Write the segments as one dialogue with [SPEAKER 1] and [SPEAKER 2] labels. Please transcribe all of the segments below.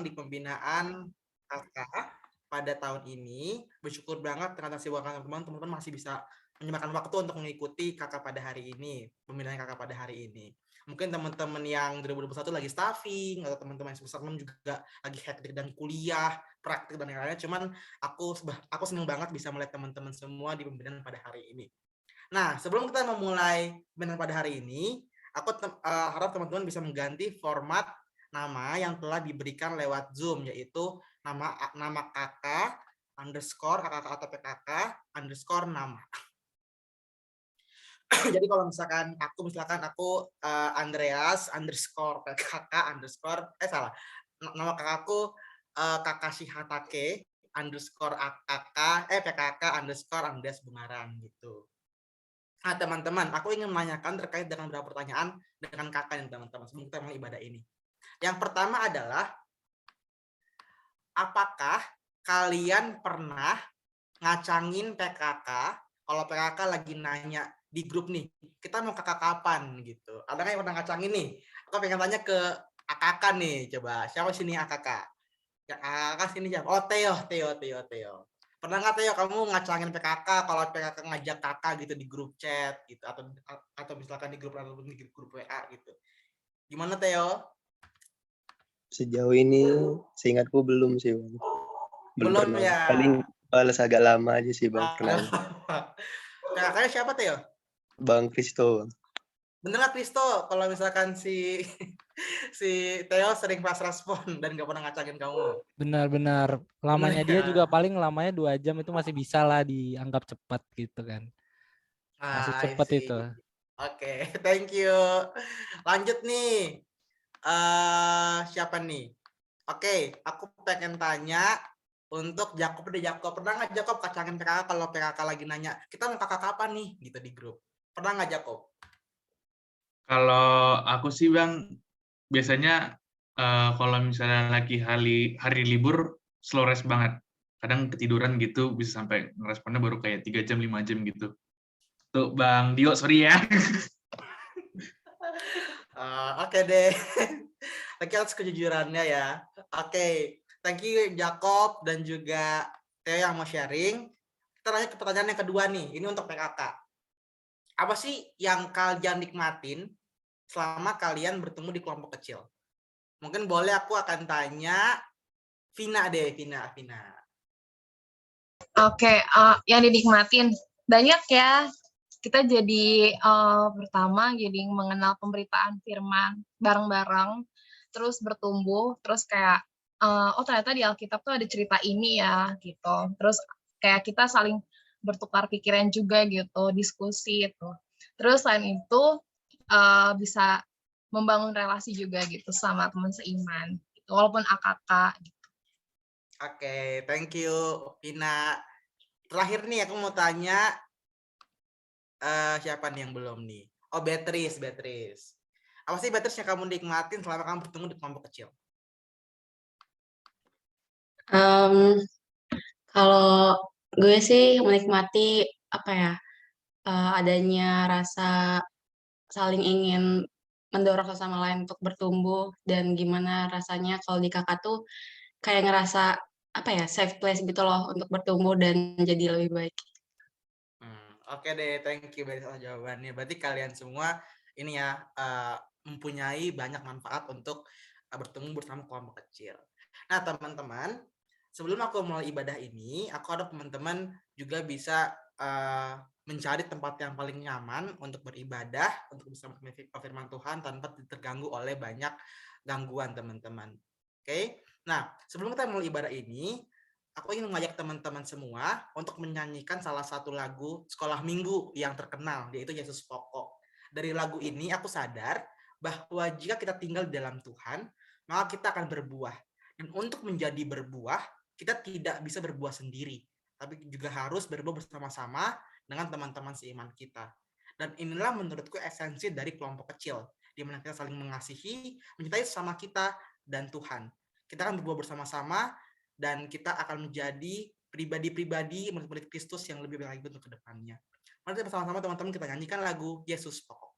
[SPEAKER 1] di pembinaan kakak pada tahun ini. Bersyukur banget ternyata si teman-teman masih bisa menyempatkan waktu untuk mengikuti kakak pada hari ini, pembinaan kakak pada hari ini. Mungkin teman-teman yang 2021 lagi staffing, atau teman-teman yang semester 6 juga lagi hektik dan kuliah, praktik dan lain-lain. Cuman aku senang banget bisa melihat teman-teman semua di pembinaan pada hari ini. Nah, sebelum kita memulai pembinaan pada hari ini, aku harap teman-teman bisa mengganti format nama yang telah diberikan lewat Zoom, yaitu nama kakak underscore kakak atau PKK underscore nama. Jadi kalau misalkan aku Andreas underscore PKK underscore salah, nama kakakku Kakashi Hatake underscore PKK underscore Andreas Bungaran gitu. Nah teman-teman, aku ingin menanyakan terkait dengan beberapa pertanyaan dengan kakak dan teman-teman sebelum kita mulai ibadah ini. Yang pertama adalah, apakah kalian pernah ngacangin PKK kalau PKK lagi nanya di grup nih, kita mau kakak kapan gitu? Ada nggak yang pernah ngacangin nih? Aku pengen tanya ke AKK nih, coba siapa sini AKK? Ya AKK sini siapa? Oh Theo. Pernah nggak Theo kamu ngacangin PKK kalau PKK ngajak kakak gitu di grup chat gitu, atau misalkan di grup WA gitu? Gimana Theo?
[SPEAKER 2] Sejauh ini seingatku belum sih Bang. Belum
[SPEAKER 1] Belum
[SPEAKER 2] pernah.
[SPEAKER 1] ya.
[SPEAKER 2] Paling balas agak lama aja sih Bang pernah.
[SPEAKER 1] PKK-nya siapa Theo?
[SPEAKER 2] Bang Kristo Bang.
[SPEAKER 1] Bener nggak Kristo kalau misalkan si Theo sering fast respon dan gak pernah ngacangin kamu?
[SPEAKER 3] Benar-benar lamanya dia juga paling lamanya 2 jam itu masih bisa lah dianggap cepat gitu kan. Masih cepat itu.
[SPEAKER 1] Oke, thank you. Lanjut nih. Siapa nih? Oke, aku pengen tanya untuk Jakob deh. Jakob, pernah nggak Jakob kacangin PKK kalau PKK lagi nanya, kita mau kakak kapan nih? Gitu di grup. Pernah nggak Jakob?
[SPEAKER 4] Kalau aku sih Bang, biasanya kalau misalnya lagi hari libur, slow rest banget. Kadang ketiduran gitu, bisa sampai ngeresponnya baru kayak 3 jam, 5 jam gitu. Tuh Bang Dio, sorry ya.
[SPEAKER 1] Oke deh. Oke, atas kejujurannya ya. Oke, thank you Jakob dan juga Theo yang mau sharing. Kita lanjut ke pertanyaan yang kedua nih. Ini untuk PKK. Apa sih yang kalian nikmatin selama kalian bertemu di kelompok kecil? Mungkin boleh aku akan tanya Vina deh, Vina.
[SPEAKER 5] Oke, yang dinikmatin banyak ya. Kita jadi pertama jadi mengenal pemberitaan firman bareng-bareng, terus bertumbuh, terus kayak oh ternyata di Alkitab tuh ada cerita ini ya gitu. Terus kayak kita saling bertukar pikiran juga gitu, diskusi itu. Terus selain itu bisa membangun relasi juga gitu sama teman seiman, gitu, walaupun AKK. Gitu.
[SPEAKER 1] Oke, thank you Vina. Terakhir nih aku mau tanya siapa nih yang belum nih? Oh, Beatrice. Apa sih Beatrice yang kamu nikmatin selama kamu bertemu di kelompok kecil?
[SPEAKER 6] Kalau gue sih menikmati apa ya, adanya rasa saling ingin mendorong satu sama lain untuk bertumbuh dan gimana rasanya kalau di kakak tuh kayak ngerasa apa ya, safe place gitu loh untuk bertumbuh dan jadi lebih baik.
[SPEAKER 1] Oke deh, thank you atas jawabannya. Berarti kalian semua ini ya mempunyai banyak manfaat untuk bertemu bersama kelompok kecil. Nah teman-teman, sebelum aku mulai ibadah ini, aku harap teman-teman juga bisa mencari tempat yang paling nyaman untuk beribadah, untuk bisa firman Tuhan tanpa terganggu oleh banyak gangguan teman-teman. Oke, nah sebelum kita mulai ibadah ini, aku ingin mengajak teman-teman semua untuk menyanyikan salah satu lagu sekolah minggu yang terkenal, yaitu Yesus Pokok. Dari lagu ini aku sadar bahwa jika kita tinggal di dalam Tuhan, maka kita akan berbuah. Dan untuk menjadi berbuah, kita tidak bisa berbuah sendiri, tapi juga harus berbuah bersama-sama dengan teman-teman seiman kita. Dan inilah menurutku esensi dari kelompok kecil, di mana kita saling mengasihi, mencintai sesama kita dan Tuhan. Kita akan berbuah bersama-sama dan kita akan menjadi pribadi-pribadi murid Kristus yang lebih baik untuk kedepannya. Mari kita bersama-sama teman-teman kita nyanyikan lagu Yesus Pokok.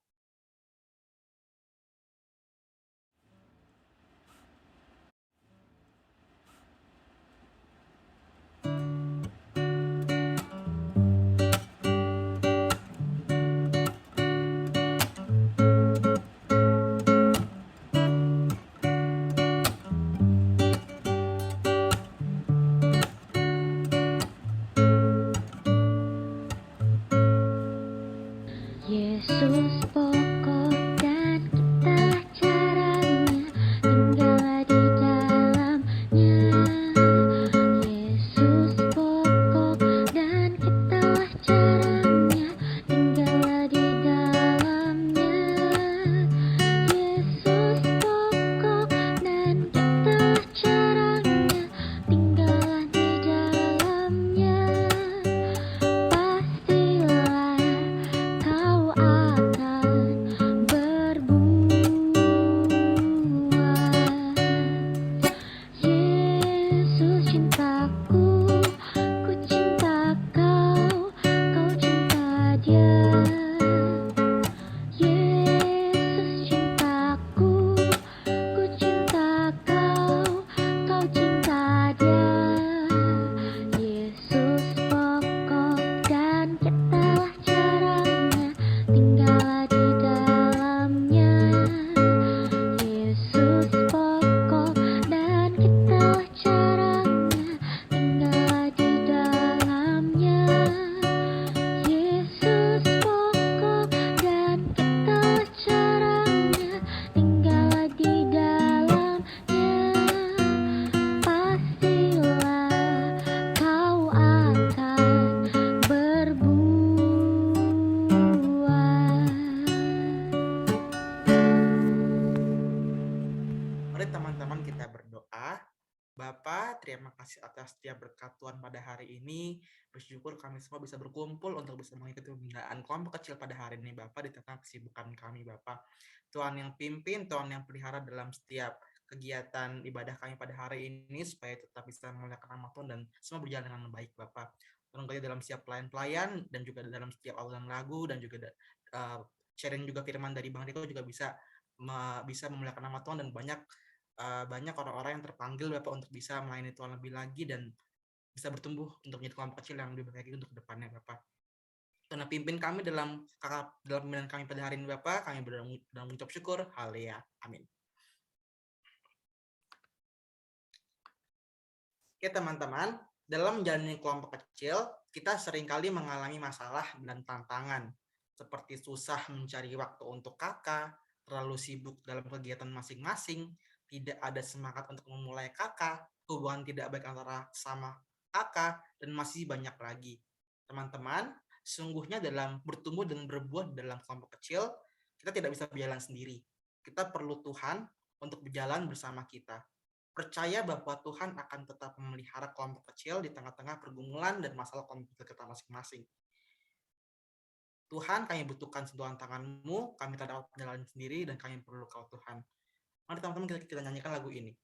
[SPEAKER 1] Bapak, terima kasih atas setiap berkat Tuhan pada hari ini. Bersyukur kami semua bisa berkumpul untuk bisa mengikuti pembinaan kelompok kecil pada hari ini, Bapak, di tengah kesibukan kami, Bapak. Tuhan yang pimpin, Tuhan yang pelihara dalam setiap kegiatan ibadah kami pada hari ini, supaya tetap bisa memuliakan nama Tuhan dan semua berjalan dengan baik, Bapak. Tolong kerja dalam setiap pelayan-pelayan dan juga dalam setiap alunan lagu dan juga sharing juga firman dari Bang Riko juga bisa memuliakan nama Tuhan dan banyak orang-orang yang terpanggil Bapak untuk bisa melayani Tuhan lebih lagi dan bisa bertumbuh untuk menjadi kelompok kecil yang lebih baik untuk kedepannya Bapak. Karena pimpin kami dalam pembinaan kami pada hari ini Bapak, kami mengucap syukur. Haleluya. Amin. Oke teman-teman, dalam menjalani kelompok kecil, kita seringkali mengalami masalah dan tantangan, seperti susah mencari waktu untuk kakak, terlalu sibuk dalam kegiatan masing-masing, tidak ada semangat untuk memulai kakak, hubungan tidak baik antara sama kakak, dan masih banyak lagi. Teman-teman, sungguhnya dalam bertumbuh dan berbuah dalam kelompok kecil, kita tidak bisa berjalan sendiri. Kita perlu Tuhan untuk berjalan bersama kita. Percaya bahwa Tuhan akan tetap memelihara kelompok kecil di tengah-tengah pergumulan dan masalah kelompok kita masing-masing. Tuhan, kami butuhkan sentuhan tangan-Mu, kami tak dapat menjalani sendiri, dan kami perlu Kau Tuhan. Mari teman-teman kita nyanyikan lagu ini.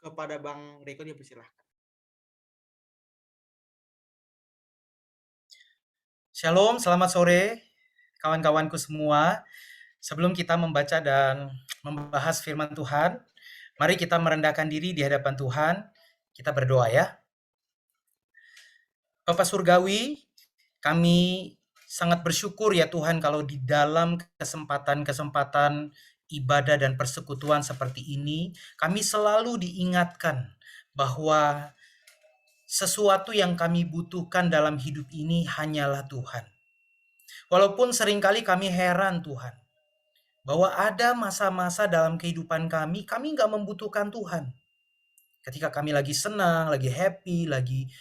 [SPEAKER 1] kepada Bang Riko, dipersilahkan.
[SPEAKER 7] Shalom, selamat sore kawan-kawanku semua. Sebelum kita membaca dan membahas firman Tuhan, mari kita merendahkan diri di hadapan Tuhan. Kita berdoa ya. Bapa Surgawi, kami sangat bersyukur ya Tuhan kalau di dalam kesempatan-kesempatan ibadah dan persekutuan seperti ini, kami selalu diingatkan bahwa sesuatu yang kami butuhkan dalam hidup ini hanyalah Tuhan. Walaupun seringkali kami heran Tuhan, bahwa ada masa-masa dalam kehidupan kami nggak membutuhkan Tuhan. Ketika kami lagi senang, lagi happy, lagi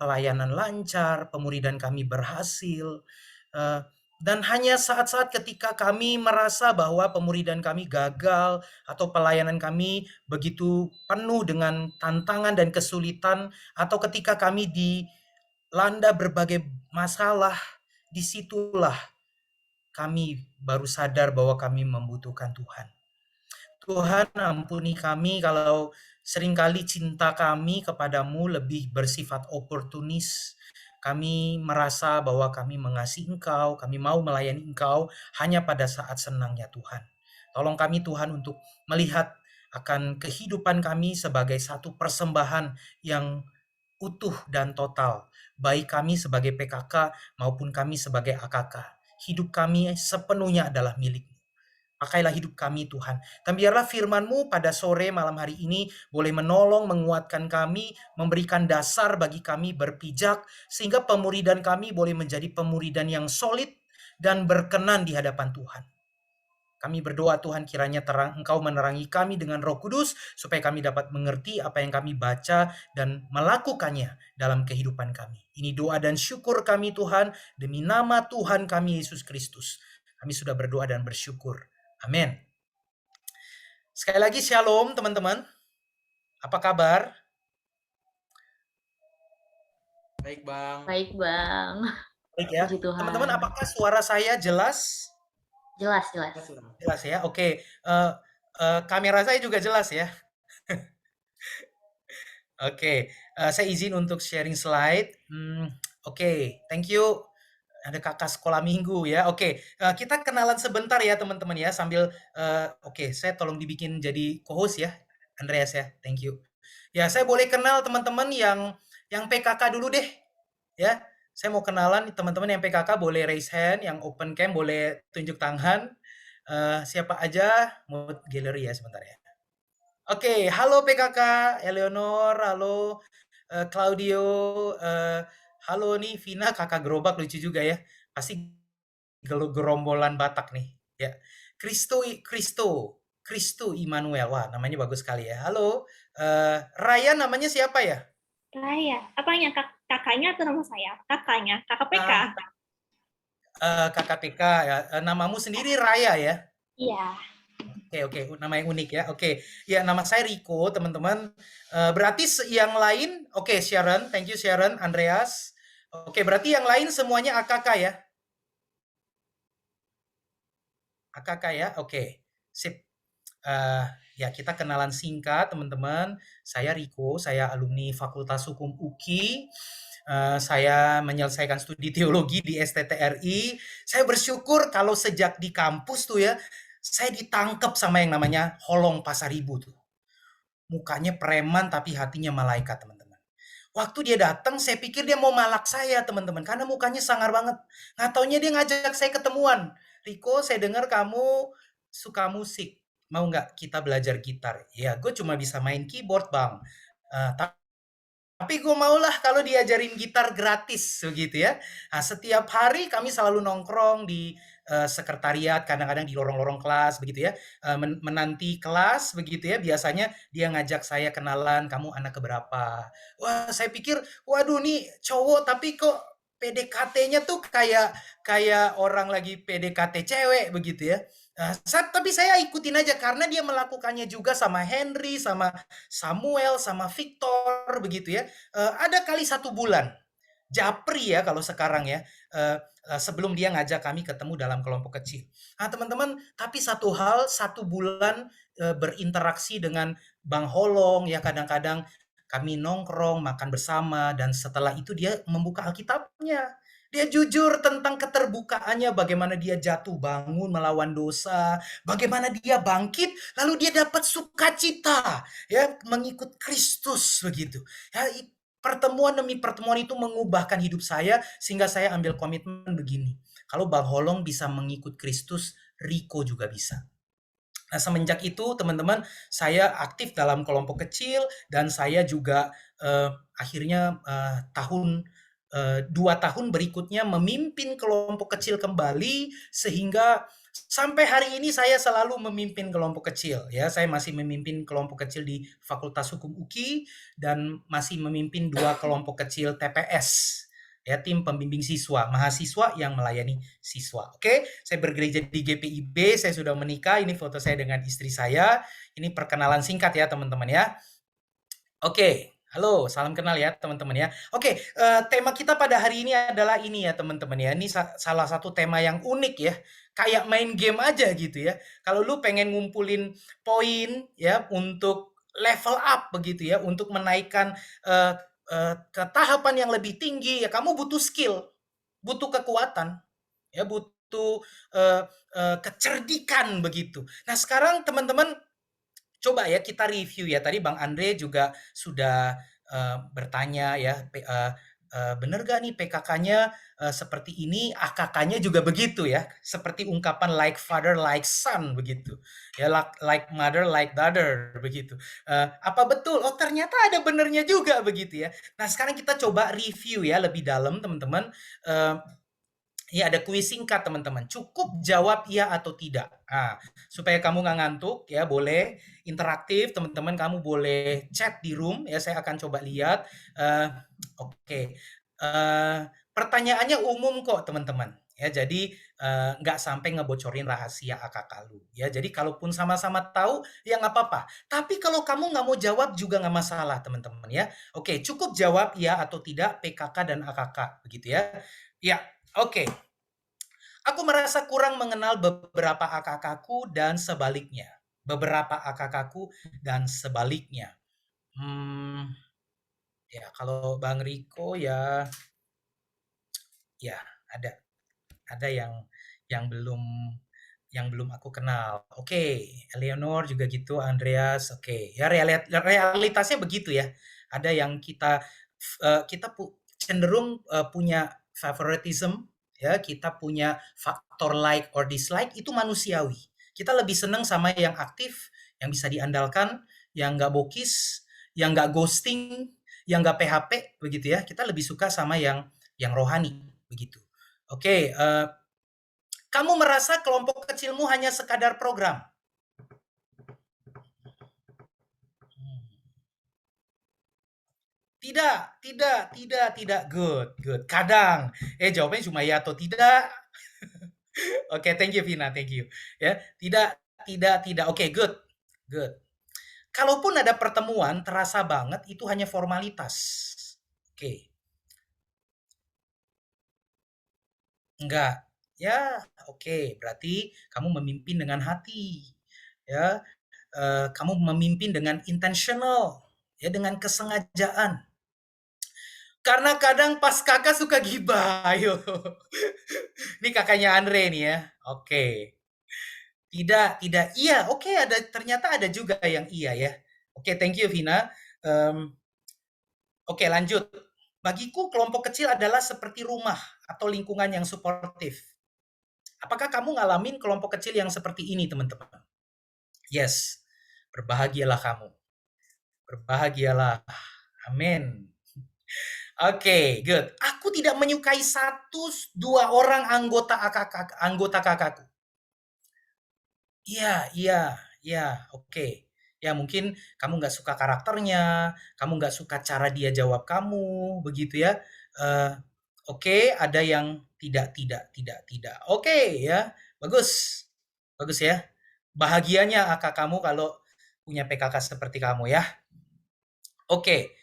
[SPEAKER 7] pelayanan lancar, pemuridan kami berhasil, dan hanya saat-saat ketika kami merasa bahwa pemuridan kami gagal atau pelayanan kami begitu penuh dengan tantangan dan kesulitan, atau ketika kami dilanda berbagai masalah, disitulah kami baru sadar bahwa kami membutuhkan Tuhan. Tuhan, ampuni kami kalau seringkali cinta kami kepadamu lebih bersifat oportunis. Kami merasa bahwa kami mengasihi Engkau, kami mau melayani Engkau hanya pada saat senangnya Tuhan. Tolong kami Tuhan untuk melihat akan kehidupan kami sebagai satu persembahan yang utuh dan total, baik kami sebagai PKK maupun kami sebagai AKK. Hidup kami sepenuhnya adalah milik-Mu. Pakailah hidup kami Tuhan. Dan biarlah firman-Mu pada sore malam hari ini boleh menolong, menguatkan kami, memberikan dasar bagi kami berpijak, sehingga pemuridan kami boleh menjadi pemuridan yang solid dan berkenan di hadapan Tuhan. Kami berdoa Tuhan kiranya Engkau menerangi kami dengan Roh Kudus supaya kami dapat mengerti apa yang kami baca dan melakukannya dalam kehidupan kami. Ini doa dan syukur kami Tuhan demi nama Tuhan kami Yesus Kristus. Kami sudah berdoa dan bersyukur. Amin. Sekali lagi shalom teman-teman. Apa kabar?
[SPEAKER 1] Baik Bang.
[SPEAKER 6] Baik, Bang.
[SPEAKER 7] Baik ya.
[SPEAKER 6] Puji Tuhan.
[SPEAKER 7] Teman-teman, apakah suara saya jelas?
[SPEAKER 6] Jelas.
[SPEAKER 7] Jelas ya, oke. Kamera saya juga jelas ya. Oke, saya izin untuk sharing slide. Oke, thank you. Ada kakak sekolah minggu ya. Oke, kita kenalan sebentar ya teman-teman ya. Sambil, oke, saya tolong dibikin jadi co-host ya, Andreas ya. Thank you. Ya, saya boleh kenal teman-teman yang PKK dulu deh. Ya, saya mau kenalan teman-teman yang PKK boleh raise hand, yang open cam boleh tunjuk tangan. Siapa aja, mode gallery ya sebentar ya. Oke, halo PKK, Eleonor, halo Claudio, halo nih Vina, kakak gerobak lucu juga ya. Pasti gerombolan Batak nih ya. Kristo Immanuel, wah namanya bagus sekali ya. Halo, Raya namanya siapa ya?
[SPEAKER 8] Raya, apanya kakaknya atau nama saya? Kakaknya, kakak PK.
[SPEAKER 7] Kakak PK ya. Namamu sendiri Raya ya?
[SPEAKER 8] Iya.
[SPEAKER 7] Oke, nama yang unik ya. Oke, ya nama saya Riko, teman-teman. Berarti yang lain, oke Sharon, thank you Sharon, Andreas. Oke, berarti yang lain semuanya AKK ya? AKK ya, oke, sip. Ya kita kenalan singkat teman-teman. Saya Riko, saya alumni Fakultas Hukum UKI. Saya menyelesaikan studi teologi di STTRI. Saya bersyukur kalau sejak di kampus tuh ya, saya ditangkap sama yang namanya Holong Pasaribu tuh. Mukanya preman tapi hatinya malaikat, teman-teman. Waktu dia datang, saya pikir dia mau malak saya, teman-teman. Karena mukanya sangar banget. Nggak taunya dia ngajak saya ketemuan. Riko, saya dengar kamu suka musik. Mau nggak kita belajar gitar? Ya, gue cuma bisa main keyboard, Bang. Tapi gue maulah kalau diajarin gitar gratis, begitu ya. Nah, setiap hari kami selalu nongkrong di sekretariat, kadang-kadang di lorong-lorong kelas, begitu ya. Menanti kelas, begitu ya. Biasanya dia ngajak saya kenalan, kamu anak keberapa. Wah, saya pikir, waduh nih cowok, tapi kok PDKT-nya tuh kayak orang lagi PDKT cewek, begitu ya. Tapi saya ikutin aja karena dia melakukannya juga sama Henry, sama Samuel, sama Victor, begitu ya. Ada kali 1 bulan, japri ya kalau sekarang ya, sebelum dia ngajak kami ketemu dalam kelompok kecil. Nah teman-teman, tapi satu hal, 1 bulan berinteraksi dengan Bang Holong, ya kadang-kadang kami nongkrong, makan bersama, dan setelah itu dia membuka Alkitabnya. Dia jujur tentang keterbukaannya, bagaimana dia jatuh bangun melawan dosa, bagaimana dia bangkit, lalu dia dapat sukacita, ya mengikut Kristus begitu. Ya, pertemuan demi pertemuan itu mengubahkan hidup saya sehingga saya ambil komitmen begini. Kalau Bang Holong bisa mengikut Kristus, Riko juga bisa. Nah, semenjak itu teman-teman, saya aktif dalam kelompok kecil dan saya juga akhirnya 2 tahun berikutnya memimpin kelompok kecil kembali sehingga sampai hari ini saya selalu memimpin kelompok kecil ya. Saya masih memimpin kelompok kecil di Fakultas Hukum UKI dan masih memimpin 2 kelompok kecil TPS. Ya, tim pembimbing siswa, mahasiswa yang melayani siswa. Oke, saya bergereja di GPIB, saya sudah menikah, ini foto saya dengan istri saya. Ini perkenalan singkat ya teman-teman ya. Oke, halo, salam kenal ya teman-teman ya. Oke, tema kita pada hari ini adalah ini ya teman-teman ya. Ini salah satu tema yang unik ya. Kayak main game aja gitu ya. Kalau lu pengen ngumpulin poin ya untuk level up begitu ya, untuk menaikkan ke tahapan yang lebih tinggi ya, kamu butuh skill, butuh kekuatan, ya butuh kecerdikan begitu. Nah sekarang teman-teman coba ya kita review ya. Tadi Bang Andre juga sudah bertanya ya, bener gak nih PKK-nya seperti ini, AKK-nya juga begitu ya, seperti ungkapan like father like son begitu ya, like mother like daughter begitu. Apa betul? Oh ternyata ada benernya juga begitu ya. Nah sekarang kita coba review ya lebih dalam teman-teman. Ya ada kuis singkat teman-teman, cukup jawab iya atau tidak. Nah, supaya kamu nggak ngantuk ya, boleh interaktif teman-teman, kamu boleh chat di room ya, saya akan coba lihat. Oke. Pertanyaannya umum kok teman-teman ya, jadi nggak sampai ngebocorin rahasia AKK lu ya. Jadi kalaupun sama-sama tahu ya nggak apa-apa, tapi kalau kamu nggak mau jawab juga nggak masalah teman-teman ya. Oke, cukup jawab iya atau tidak PKK dan AKK begitu ya. Ya, oke. Aku merasa kurang mengenal beberapa AKK-ku dan sebaliknya. Beberapa AKK-ku dan sebaliknya. Ya kalau Bang Riko ya ada yang belum aku kenal. Oke, Eleanor juga gitu, Andreas. Oke, ya realitasnya begitu ya. Ada yang kita cenderung punya favoritism ya, kita punya faktor like or dislike, itu manusiawi. Kita lebih senang sama yang aktif, yang bisa diandalkan, yang nggak bokis, yang nggak ghosting, yang nggak PHP begitu ya. Kita lebih suka sama yang rohani begitu. Oke, kamu merasa kelompok kecilmu hanya sekadar program? Tidak. Good. Kadang. Jawabannya cuma ya atau tidak. Oke, thank you Vina, thank you. Ya, tidak. Oke, good. Kalaupun ada pertemuan, terasa banget itu hanya formalitas. Oke. Enggak. Ya, oke. Berarti kamu memimpin dengan hati. Ya, kamu memimpin dengan intentional. Ya, dengan kesengajaan. Karena kadang pas kakak suka gibah, ayo. Ini kakaknya Andre nih ya. Oke. Tidak. Iya, oke, ternyata ada juga yang iya ya. Oke, thank you Vina. Oke, lanjut. Bagiku kelompok kecil adalah seperti rumah atau lingkungan yang suportif. Apakah kamu ngalamin kelompok kecil yang seperti ini, teman-teman? Yes. Berbahagialah kamu. Berbahagialah. Amin. Oke, good. Aku tidak menyukai 1-2 orang anggota kakakku. Iya, oke. Ya mungkin kamu nggak suka karakternya, kamu nggak suka cara dia jawab kamu, begitu ya. Oke, ada yang tidak. Oke ya, bagus ya. Bahagianya kakak kamu kalau punya PKK seperti kamu ya. Oke.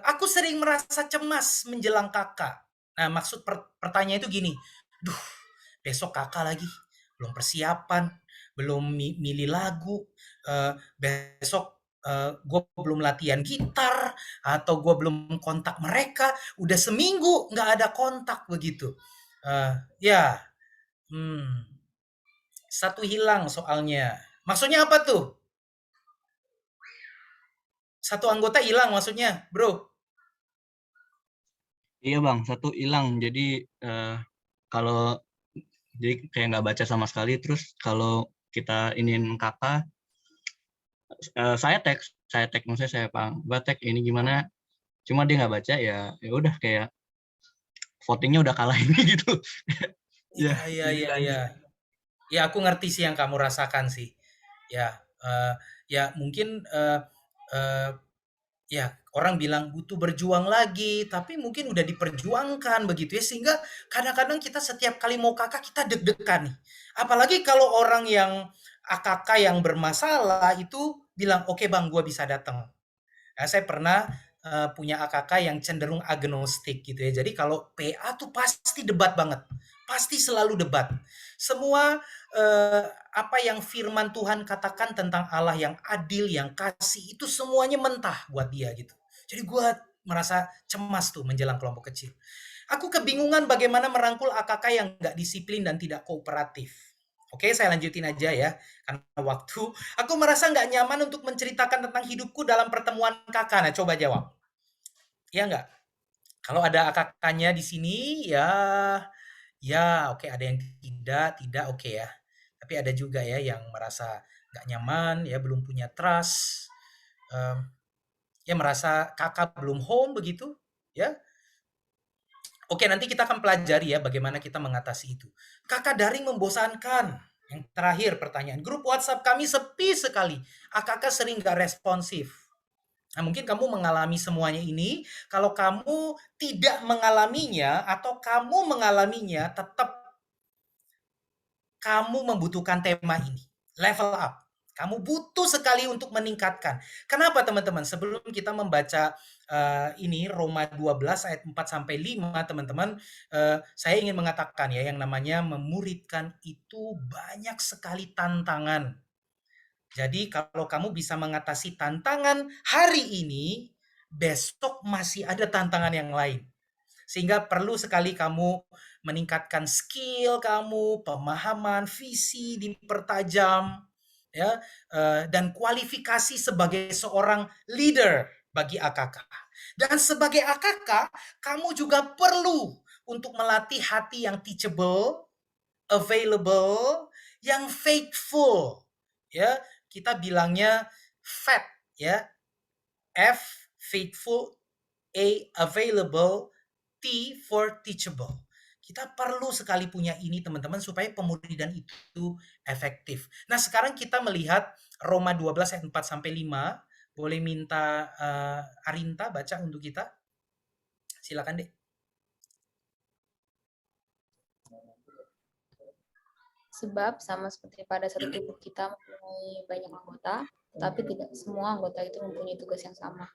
[SPEAKER 7] Aku sering merasa cemas menjelang kakak. Nah, maksud pertanyaan itu gini, besok kakak lagi, belum persiapan, belum milih lagu, besok gue belum latihan gitar atau gue belum kontak mereka, udah seminggu nggak ada kontak begitu. Ya, satu hilang soalnya. Maksudnya apa tuh? Satu anggota hilang maksudnya, bro?
[SPEAKER 9] Iya bang, satu hilang. Jadi kalau jadi kayak nggak baca sama sekali. Terus kalau kita ingin kakak, saya tag maksudnya saya tag ini gimana. Cuma dia nggak baca ya udah kayak votingnya udah kalah ini gitu.
[SPEAKER 7] Iya. Ya aku ngerti sih yang kamu rasakan sih. Ya mungkin ya orang bilang butuh berjuang lagi, tapi mungkin udah diperjuangkan begitu ya, sehingga kadang-kadang kita setiap kali mau kakak kita deg-degan nih. Apalagi kalau orang yang AKK yang bermasalah itu bilang, oke bang, gue bisa datang. Nah, saya pernah punya AKK yang cenderung agnostik gitu ya. Jadi kalau PA tuh pasti debat banget, pasti selalu debat. Semua apa yang firman Tuhan katakan tentang Allah yang adil, yang kasih, itu semuanya mentah buat dia gitu. Jadi gue merasa cemas tuh menjelang kelompok kecil. Aku kebingungan bagaimana merangkul AKK yang nggak disiplin dan tidak kooperatif. Oke, saya lanjutin aja ya, karena waktu. Aku merasa nggak nyaman untuk menceritakan tentang hidupku dalam pertemuan kakak. Nah, coba jawab. Ya nggak? Kalau ada AKK-nya di sini, ya oke, ada yang tidak oke ya. Tapi ada juga ya yang merasa nggak nyaman, ya belum punya trust, ya merasa kakak belum home begitu, ya. Oke, nanti kita akan pelajari ya bagaimana kita mengatasi itu. Kakak daring membosankan. Yang terakhir pertanyaan, grup WhatsApp kami sepi sekali. Kakak sering nggak responsif. Nah, mungkin kamu mengalami semuanya ini. Kalau kamu tidak mengalaminya atau kamu mengalaminya, tetap kamu membutuhkan tema ini. Level up. Kamu butuh sekali untuk meningkatkan. Kenapa teman-teman? Sebelum kita membaca ini Roma 12 ayat 4 sampai 5, teman-teman, saya ingin mengatakan ya, yang namanya memuridkan itu banyak sekali tantangan. Jadi kalau kamu bisa mengatasi tantangan hari ini, besok masih ada tantangan yang lain. Sehingga perlu sekali kamu meningkatkan skill kamu, pemahaman, visi dipertajam, ya, dan kualifikasi sebagai seorang leader bagi AKK. Dan sebagai AKK, kamu juga perlu untuk melatih hati yang teachable, available, yang faithful. Ya, kita bilangnya FAT, ya. F, faithful, A, available, T for teachable. Kita perlu sekali punya ini teman-teman supaya pemuridan itu efektif. Nah, sekarang kita melihat Roma 12 ayat 4 sampai 5. Boleh minta Arinta baca untuk kita? Silakan, Dek.
[SPEAKER 10] Sebab sama seperti pada satu tubuh kita mempunyai banyak anggota, tapi tidak semua anggota itu mempunyai tugas yang sama.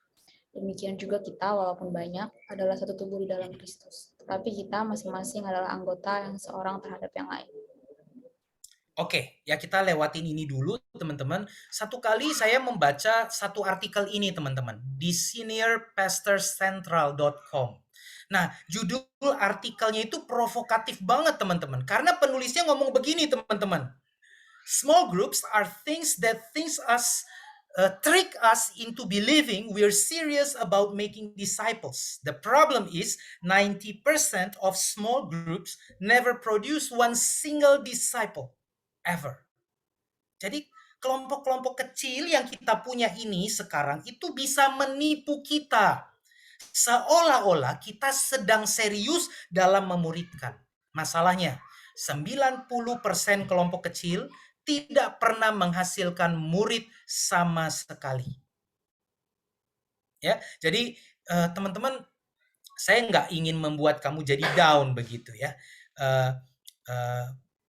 [SPEAKER 10] Demikian juga kita, walaupun banyak, adalah satu tubuh di dalam Kristus. Tetapi kita masing-masing adalah anggota yang seorang terhadap yang lain.
[SPEAKER 7] Oke, ya kita lewatin ini dulu teman-teman. Satu kali saya membaca satu artikel ini teman-teman di seniorpastorscentral.com. Nah, judul artikelnya itu provokatif banget teman-teman. Karena penulisnya ngomong begini teman-teman. Small groups are things that trick us into believing we're serious about making disciples. The problem is 90% of small groups never produce one single disciple. Ever. Jadi kelompok-kelompok kecil yang kita punya ini sekarang itu bisa menipu kita. Seolah-olah kita sedang serius dalam memuridkan. Masalahnya, 90% kelompok kecil tidak pernah menghasilkan murid sama sekali. Ya, jadi teman-teman, saya nggak ingin membuat kamu jadi down begitu ya.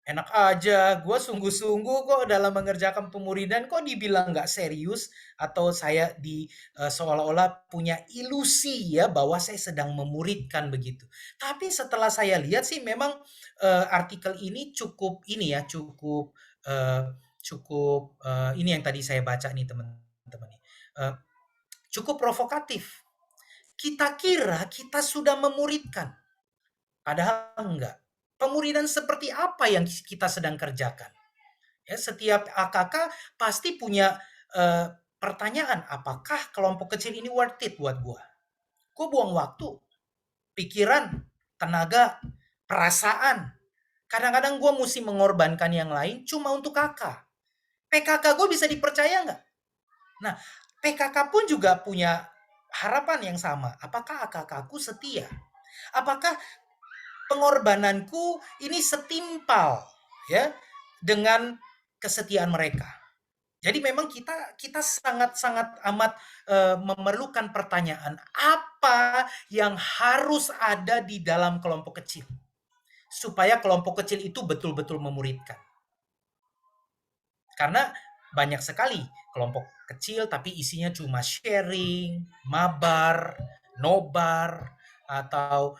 [SPEAKER 7] Enak aja, gue sungguh-sungguh kok dalam mengerjakan pemuridan, kok dibilang nggak serius, atau saya seolah-olah punya ilusi ya bahwa saya sedang memuridkan begitu. Tapi setelah saya lihat sih memang artikel ini cukup ini ya, cukup ini yang tadi saya baca nih teman-teman. cukup provokatif. Kita kira kita sudah memuridkan, padahal enggak. Pemuridan seperti apa yang kita sedang kerjakan? Ya, setiap AKK pasti punya pertanyaan, apakah kelompok kecil ini worth it buat gua? Gua buang waktu, pikiran, tenaga, perasaan. Kadang-kadang gua mesti mengorbankan yang lain cuma untuk kakak. PKK gue bisa dipercaya nggak? Nah, PKK pun juga punya harapan yang sama. Apakah AKK-ku setia? Apakah pengorbananku ini setimpal ya dengan kesetiaan mereka? Jadi memang kita sangat-sangat amat memerlukan pertanyaan, apa yang harus ada di dalam kelompok kecil supaya kelompok kecil itu betul-betul memuridkan. Karena banyak sekali kelompok kecil tapi isinya cuma sharing, mabar, nobar, atau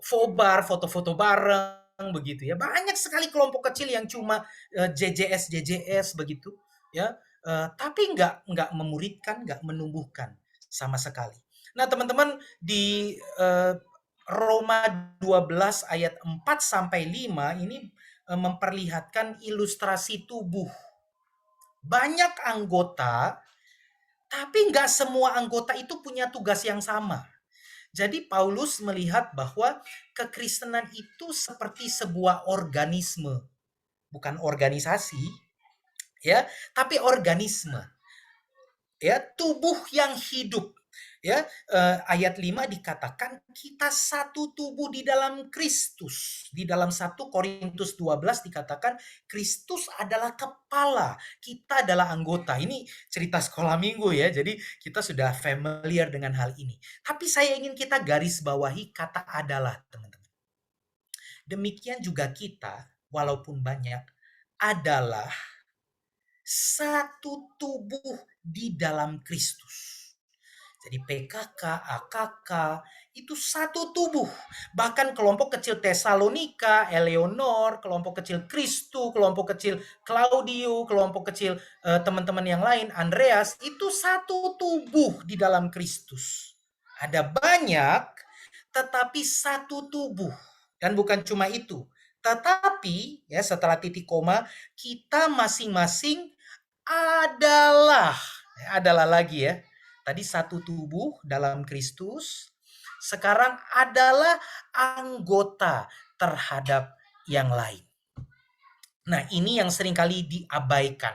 [SPEAKER 7] fobar, foto-foto bareng begitu ya. Banyak sekali kelompok kecil yang cuma JJS begitu ya. Tapi nggak memuridkan, nggak menumbuhkan sama sekali. Nah, teman-teman, di Roma 12 ayat 4 sampai 5 ini memperlihatkan ilustrasi tubuh. Banyak anggota, tapi nggak semua anggota itu punya tugas yang sama. Jadi Paulus melihat bahwa kekristenan itu seperti sebuah organisme, bukan organisasi, ya, tapi organisme, ya, tubuh yang hidup. Ya, ayat 5 dikatakan kita satu tubuh di dalam Kristus. Di dalam 1 Korintus 12 dikatakan Kristus adalah kepala, kita adalah anggota. Ini cerita sekolah minggu ya, jadi kita sudah familiar dengan hal ini. Tapi saya ingin kita garis bawahi kata adalah, teman-teman. Demikian juga kita, walaupun banyak, adalah satu tubuh di dalam Kristus. Jadi PKK, AKK itu satu tubuh. Bahkan kelompok kecil Tesalonika, Eleonor, kelompok kecil Kristu, kelompok kecil Claudio, kelompok kecil teman-teman yang lain, Andreas, itu satu tubuh di dalam Kristus. Ada banyak, tetapi satu tubuh. Dan bukan cuma itu. Tetapi, ya, setelah titik koma, kita masing-masing adalah lagi ya. Tadi satu tubuh dalam Kristus, sekarang adalah anggota terhadap yang lain. Nah, ini yang seringkali diabaikan,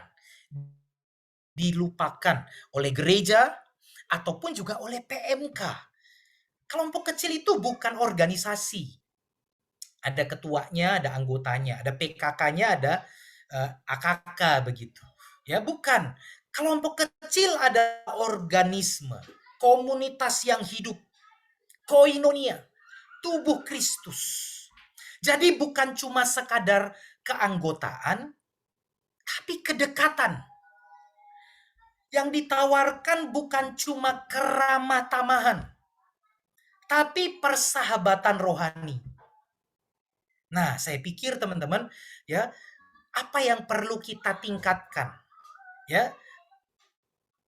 [SPEAKER 7] dilupakan oleh gereja ataupun juga oleh PMK. Kelompok kecil itu bukan organisasi. Ada ketuanya, ada anggotanya, ada PKK-nya, ada AKK begitu. Ya, bukan. Kelompok kecil adalah organisme, komunitas yang hidup, koinonia, tubuh Kristus. Jadi bukan cuma sekadar keanggotaan, tapi kedekatan. Yang ditawarkan bukan cuma keramah tamahan, tapi persahabatan rohani. Nah, saya pikir teman-teman, ya, apa yang perlu kita tingkatkan, ya,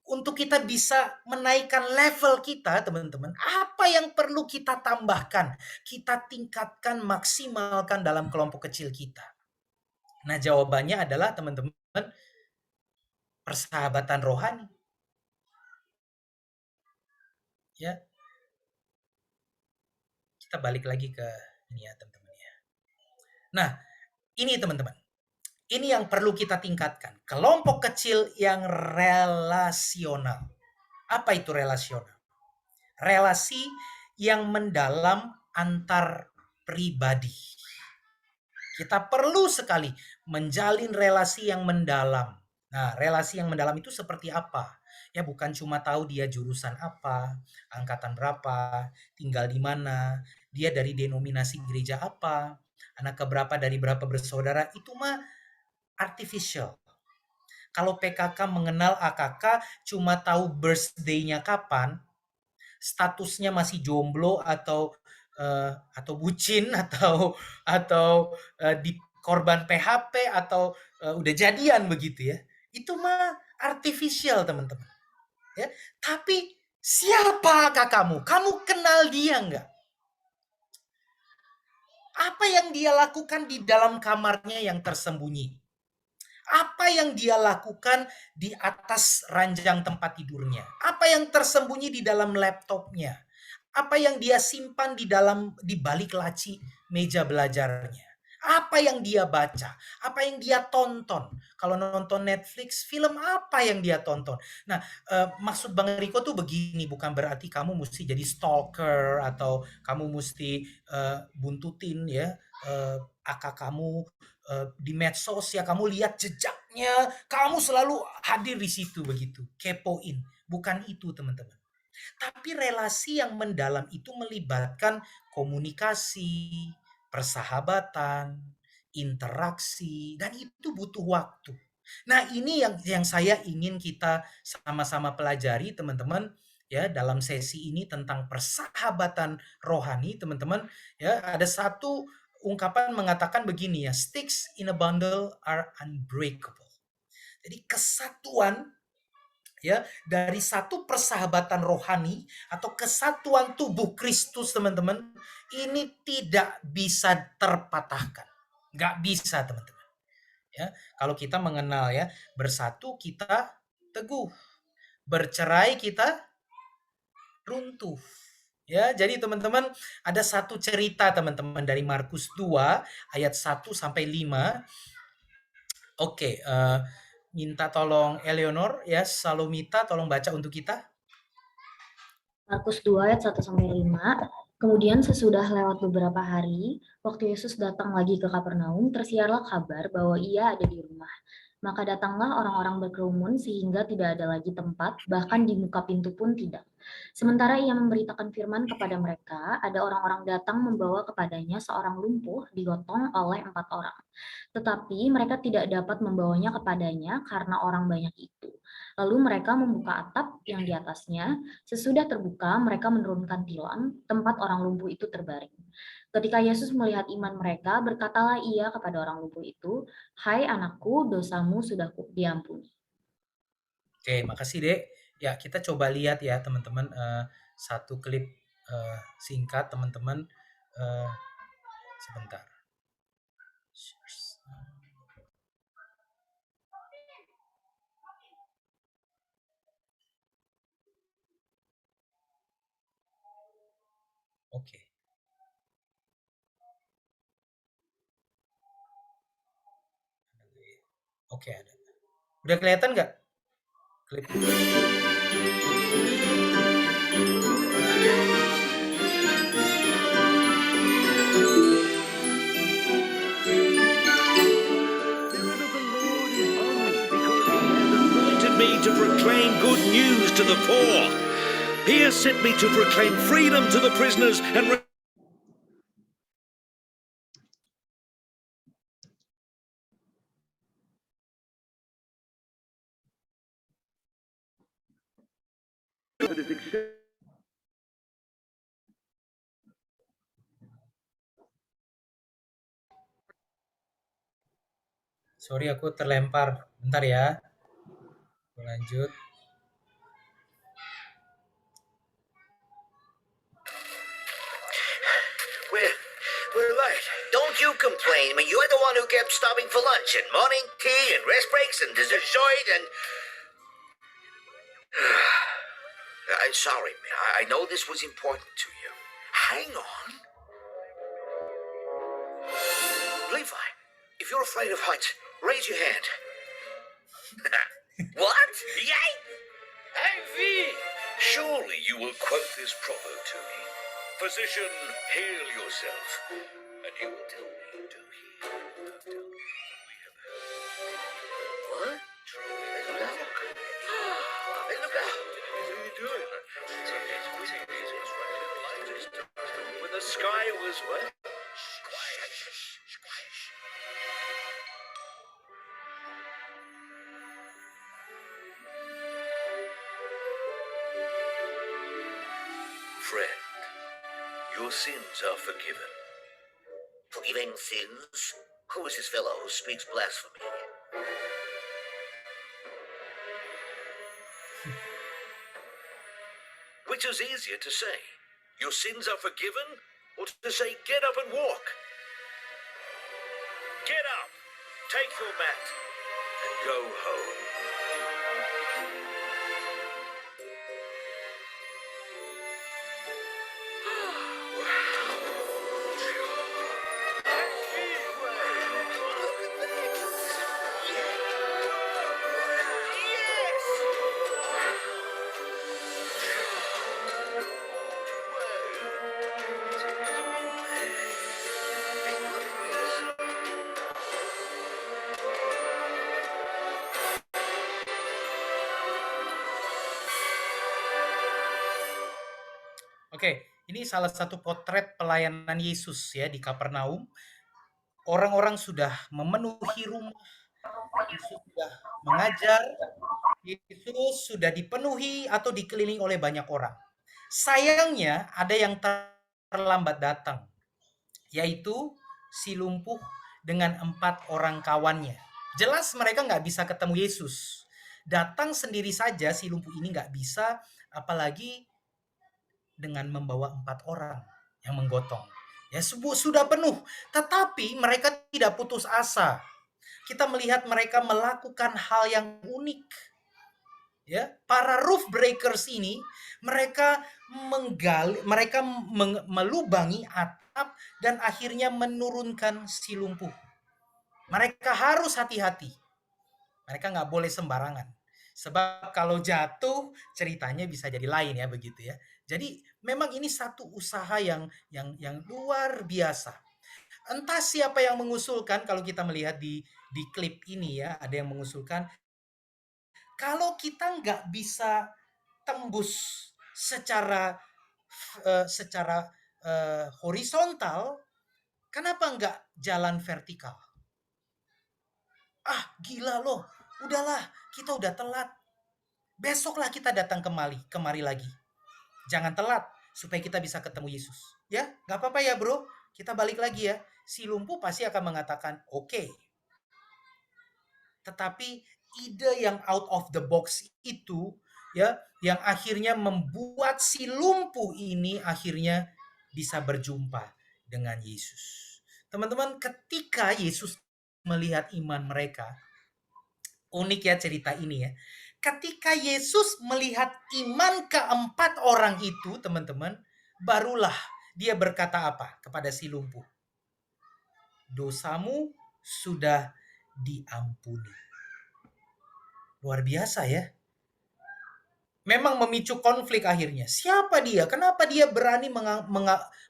[SPEAKER 7] untuk kita bisa menaikkan level kita, teman-teman, apa yang perlu kita tambahkan, kita tingkatkan, maksimalkan dalam kelompok kecil kita? Nah, jawabannya adalah, teman-teman, persahabatan rohani. Ya. Kita balik lagi ke ini ya, teman-teman ya. Nah, ini teman-teman. Ini yang perlu kita tingkatkan. Kelompok kecil yang relasional. Apa itu relasional? Relasi yang mendalam antar pribadi. Kita perlu sekali menjalin relasi yang mendalam. Nah, relasi yang mendalam itu seperti apa? Ya, bukan cuma tahu dia jurusan apa, angkatan berapa, tinggal di mana, dia dari denominasi gereja apa, anak keberapa dari berapa bersaudara, itu mah artificial. Kalau PKK mengenal AKK cuma tahu birthday-nya kapan, statusnya masih jomblo atau bucin atau di korban PHP atau udah jadian begitu ya. Itu mah artificial, teman-teman. Ya, tapi siapa kakakmu? Kamu kenal dia nggak? Apa yang dia lakukan di dalam kamarnya yang tersembunyi? Apa yang dia lakukan di atas ranjang tempat tidurnya? Apa yang tersembunyi di dalam laptopnya? Apa yang dia simpan di balik laci meja belajarnya? Apa yang dia baca? Apa yang dia tonton? Kalau nonton Netflix, film apa yang dia tonton? Nah, maksud Bang Riko tuh begini, bukan berarti kamu mesti jadi stalker atau kamu mesti buntutin ya akak kamu di medsos ya, kamu lihat jejaknya, kamu selalu hadir di situ begitu, kepoin. Bukan itu teman-teman. Tapi relasi yang mendalam itu melibatkan komunikasi, persahabatan, interaksi, dan itu butuh waktu. Nah, ini yang saya ingin kita sama-sama pelajari teman-teman ya dalam sesi ini tentang persahabatan rohani, teman-teman. Ya, ada satu ungkapan mengatakan begini ya, sticks in a bundle are unbreakable. Jadi kesatuan ya dari satu persahabatan rohani atau kesatuan tubuh Kristus teman-teman ini tidak bisa terpatahkan, nggak bisa teman-teman ya. Kalau kita mengenal ya, bersatu kita teguh, bercerai kita runtuh ya. Jadi teman-teman ada satu cerita teman-teman dari Markus 2 ayat 1 sampai 5. Oke, minta tolong Eleanor ya, Salomita tolong baca untuk kita.
[SPEAKER 10] Markus 2 ayat 1 sampai 5. Kemudian sesudah lewat beberapa hari, waktu Yesus datang lagi ke Kapernaum, tersiarlah kabar bahwa ia ada di rumah. Maka datanglah orang-orang berkerumun sehingga tidak ada lagi tempat, bahkan di muka pintu pun tidak. Sementara ia memberitakan firman kepada mereka, ada orang-orang datang membawa kepadanya seorang lumpuh digotong oleh 4 orang. Tetapi mereka tidak dapat membawanya kepadanya karena orang banyak itu. Lalu mereka membuka atap yang di atasnya. Sesudah terbuka, mereka menurunkan tilam, tempat orang lumpuh itu terbaring. Ketika Yesus melihat iman mereka, berkatalah ia kepada orang lumpuh itu, "Hai anakku, dosamu sudah diampuni."
[SPEAKER 7] Oke, makasih Dek. Ya, kita coba lihat ya teman-teman satu klip singkat teman-teman. Sebentar. Oke. Oke, ada. Udah kelihatan nggak klip?
[SPEAKER 11] Me to proclaim good news to the poor. He has sent me to proclaim freedom to the prisoners and
[SPEAKER 7] Sorry aku terlempar. Bentar ya. Lanjut.
[SPEAKER 12] We're late. Don't you complain. I mean, you're the one who kept stopping for lunch and morning tea and rest breaks and dessert and... I'm sorry, I know this was important to you. Hang on. Levi, if you're afraid of heights, raise your hand. What? Yay! Envy! Surely you will quote this proverb to me. Physician, heal yourself. And you will tell me to heal. We have heard. What? Look out. Hey, look out. What are you doing? When the sky was what? Friend, your sins are forgiven. Forgiving sins? Who is this fellow who speaks blasphemy? Which is easier to say? Your sins are forgiven, or to say, get up and walk? Get up, take your mat, and go home.
[SPEAKER 7] Oke, ini salah satu potret pelayanan Yesus ya di Kapernaum. Orang-orang sudah memenuhi rumah, Yesus sudah mengajar, Yesus sudah dipenuhi atau dikelilingi oleh banyak orang. Sayangnya ada yang terlambat datang, yaitu si lumpuh dengan 4 orang kawannya. Jelas mereka nggak bisa ketemu Yesus. Datang sendiri saja si lumpuh ini nggak bisa, apalagi dengan membawa 4 orang yang menggotong. Ya, sudah penuh, tetapi mereka tidak putus asa. Kita melihat mereka melakukan hal yang unik. Ya, para roof breakers ini mereka melubangi atap dan akhirnya menurunkan si lumpuh. Mereka harus hati-hati. Mereka nggak boleh sembarangan. Sebab kalau jatuh ceritanya bisa jadi lain ya begitu ya. Jadi memang ini satu usaha yang luar biasa. Entah siapa yang mengusulkan, kalau kita melihat di klip ini ya, ada yang mengusulkan kalau kita nggak bisa tembus secara horizontal, kenapa nggak jalan vertikal? Ah, gila loh. Udahlah, kita udah telat. Besoklah kita datang kemari lagi. Jangan telat supaya kita bisa ketemu Yesus. Ya, nggak apa-apa ya bro. Kita balik lagi ya. Si lumpuh pasti akan mengatakan oke. Tetapi ide yang out of the box itu ya, yang akhirnya membuat si lumpuh ini akhirnya bisa berjumpa dengan Yesus. Teman-teman, ketika Yesus melihat iman mereka, unik ya cerita ini ya. Ketika Yesus melihat iman keempat orang itu, teman-teman, barulah dia berkata apa kepada si lumpuh? Dosamu sudah diampuni. Luar biasa ya. Memang memicu konflik akhirnya. Siapa dia? Kenapa dia berani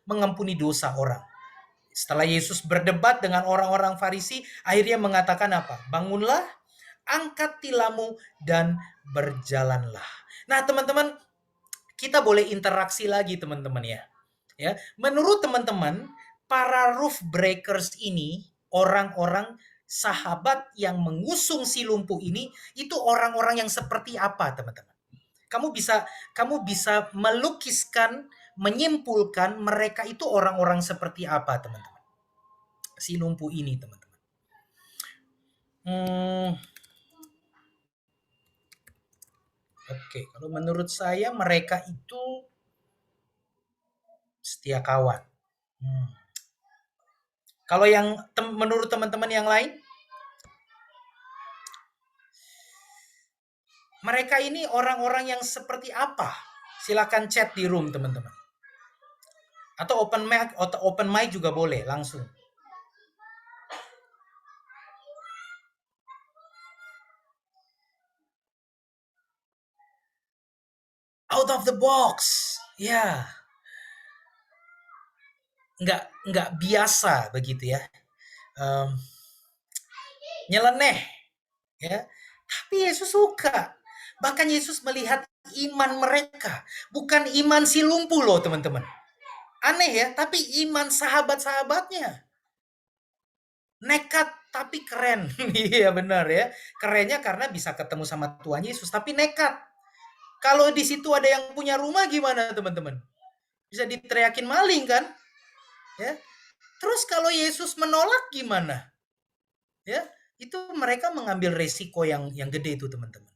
[SPEAKER 7] mengampuni dosa orang? Setelah Yesus berdebat dengan orang-orang Farisi, akhirnya mengatakan apa? Bangunlah, angkat tilammu dan berjalanlah. Nah, teman-teman, kita boleh interaksi lagi teman-teman ya. Ya, menurut teman-teman, para roof breakers ini, orang-orang sahabat yang mengusung si lumpuh ini, itu orang-orang yang seperti apa, teman-teman? Kamu bisa melukiskan, menyimpulkan mereka itu orang-orang seperti apa, teman-teman? Si lumpuh ini, teman-teman. Oke, kalau menurut saya mereka itu setia kawan. Kalau yang menurut teman-teman yang lain, mereka ini orang-orang yang seperti apa? Silakan chat di room teman-teman. Atau open mic juga boleh langsung. Out of the box, ya. Nggak biasa begitu ya. Nyeleneh, ya. Tapi Yesus suka. Bahkan Yesus melihat iman mereka, bukan iman si lumpuh loh teman-teman. Aneh ya, tapi iman sahabat-sahabatnya. Nekat tapi keren. Iya benar ya. Kerennya karena bisa ketemu sama Tuhan Yesus, tapi nekat. Kalau di situ ada yang punya rumah gimana teman-teman? Bisa diteriakin maling kan? Ya. Terus kalau Yesus menolak gimana? Ya, itu mereka mengambil resiko yang gede itu teman-teman.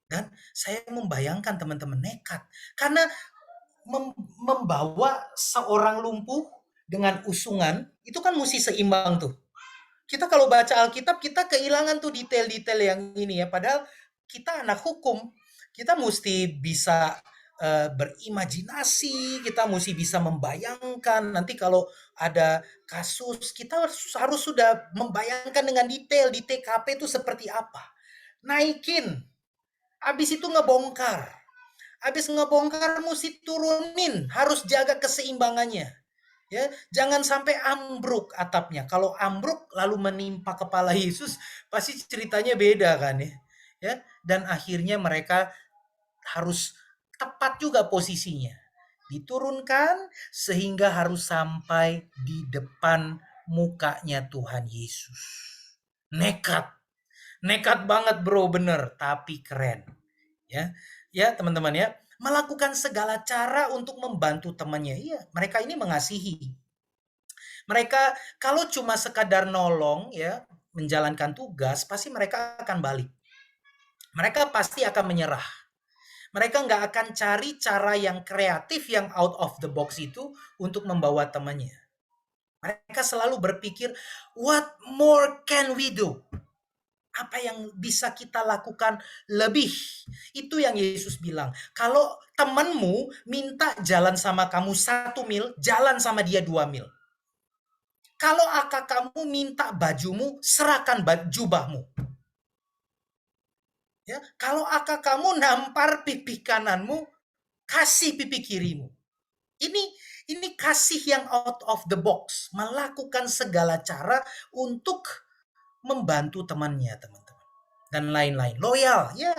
[SPEAKER 7] Dan saya membayangkan teman-teman nekat. Karena membawa seorang lumpuh dengan usungan, itu kan mesti seimbang tuh. Kita kalau baca Alkitab, kita kehilangan tuh detail-detail yang ini ya. Padahal kita anak hukum, kita mesti bisa berimajinasi, kita mesti bisa membayangkan. Nanti kalau ada kasus, kita harus sudah membayangkan dengan detail di TKP itu seperti apa. Naikin, habis itu ngebongkar. Habis ngebongkar mesti turunin, harus jaga keseimbangannya. Ya, jangan sampai ambruk atapnya. Kalau ambruk lalu menimpa kepala Yesus, pasti ceritanya beda kan ya. Ya, dan akhirnya mereka harus tepat juga posisinya. Diturunkan sehingga harus sampai di depan mukanya Tuhan Yesus. Nekat. Nekat banget bro, bener, tapi keren. Ya, ya teman-teman ya. Melakukan segala cara untuk membantu temannya. Iya, mereka ini mengasihi. Mereka kalau cuma sekadar nolong ya, menjalankan tugas, pasti mereka akan balik. Mereka pasti akan menyerah. Mereka nggak akan cari cara yang kreatif, yang out of the box itu untuk membawa temannya. Mereka selalu berpikir, what more can we do? Apa yang bisa kita lakukan lebih? Itu yang Yesus bilang. Kalau temanmu minta jalan sama kamu 1 mil, jalan sama dia 2 mil. Kalau akak kamu minta bajumu, serahkan jubahmu. Ya, kalau akak kamu nampar pipi kananmu, kasih pipi kirimu. Ini kasih yang out of the box, melakukan segala cara untuk membantu temannya, teman-teman. Dan lain-lain. Loyal, ya.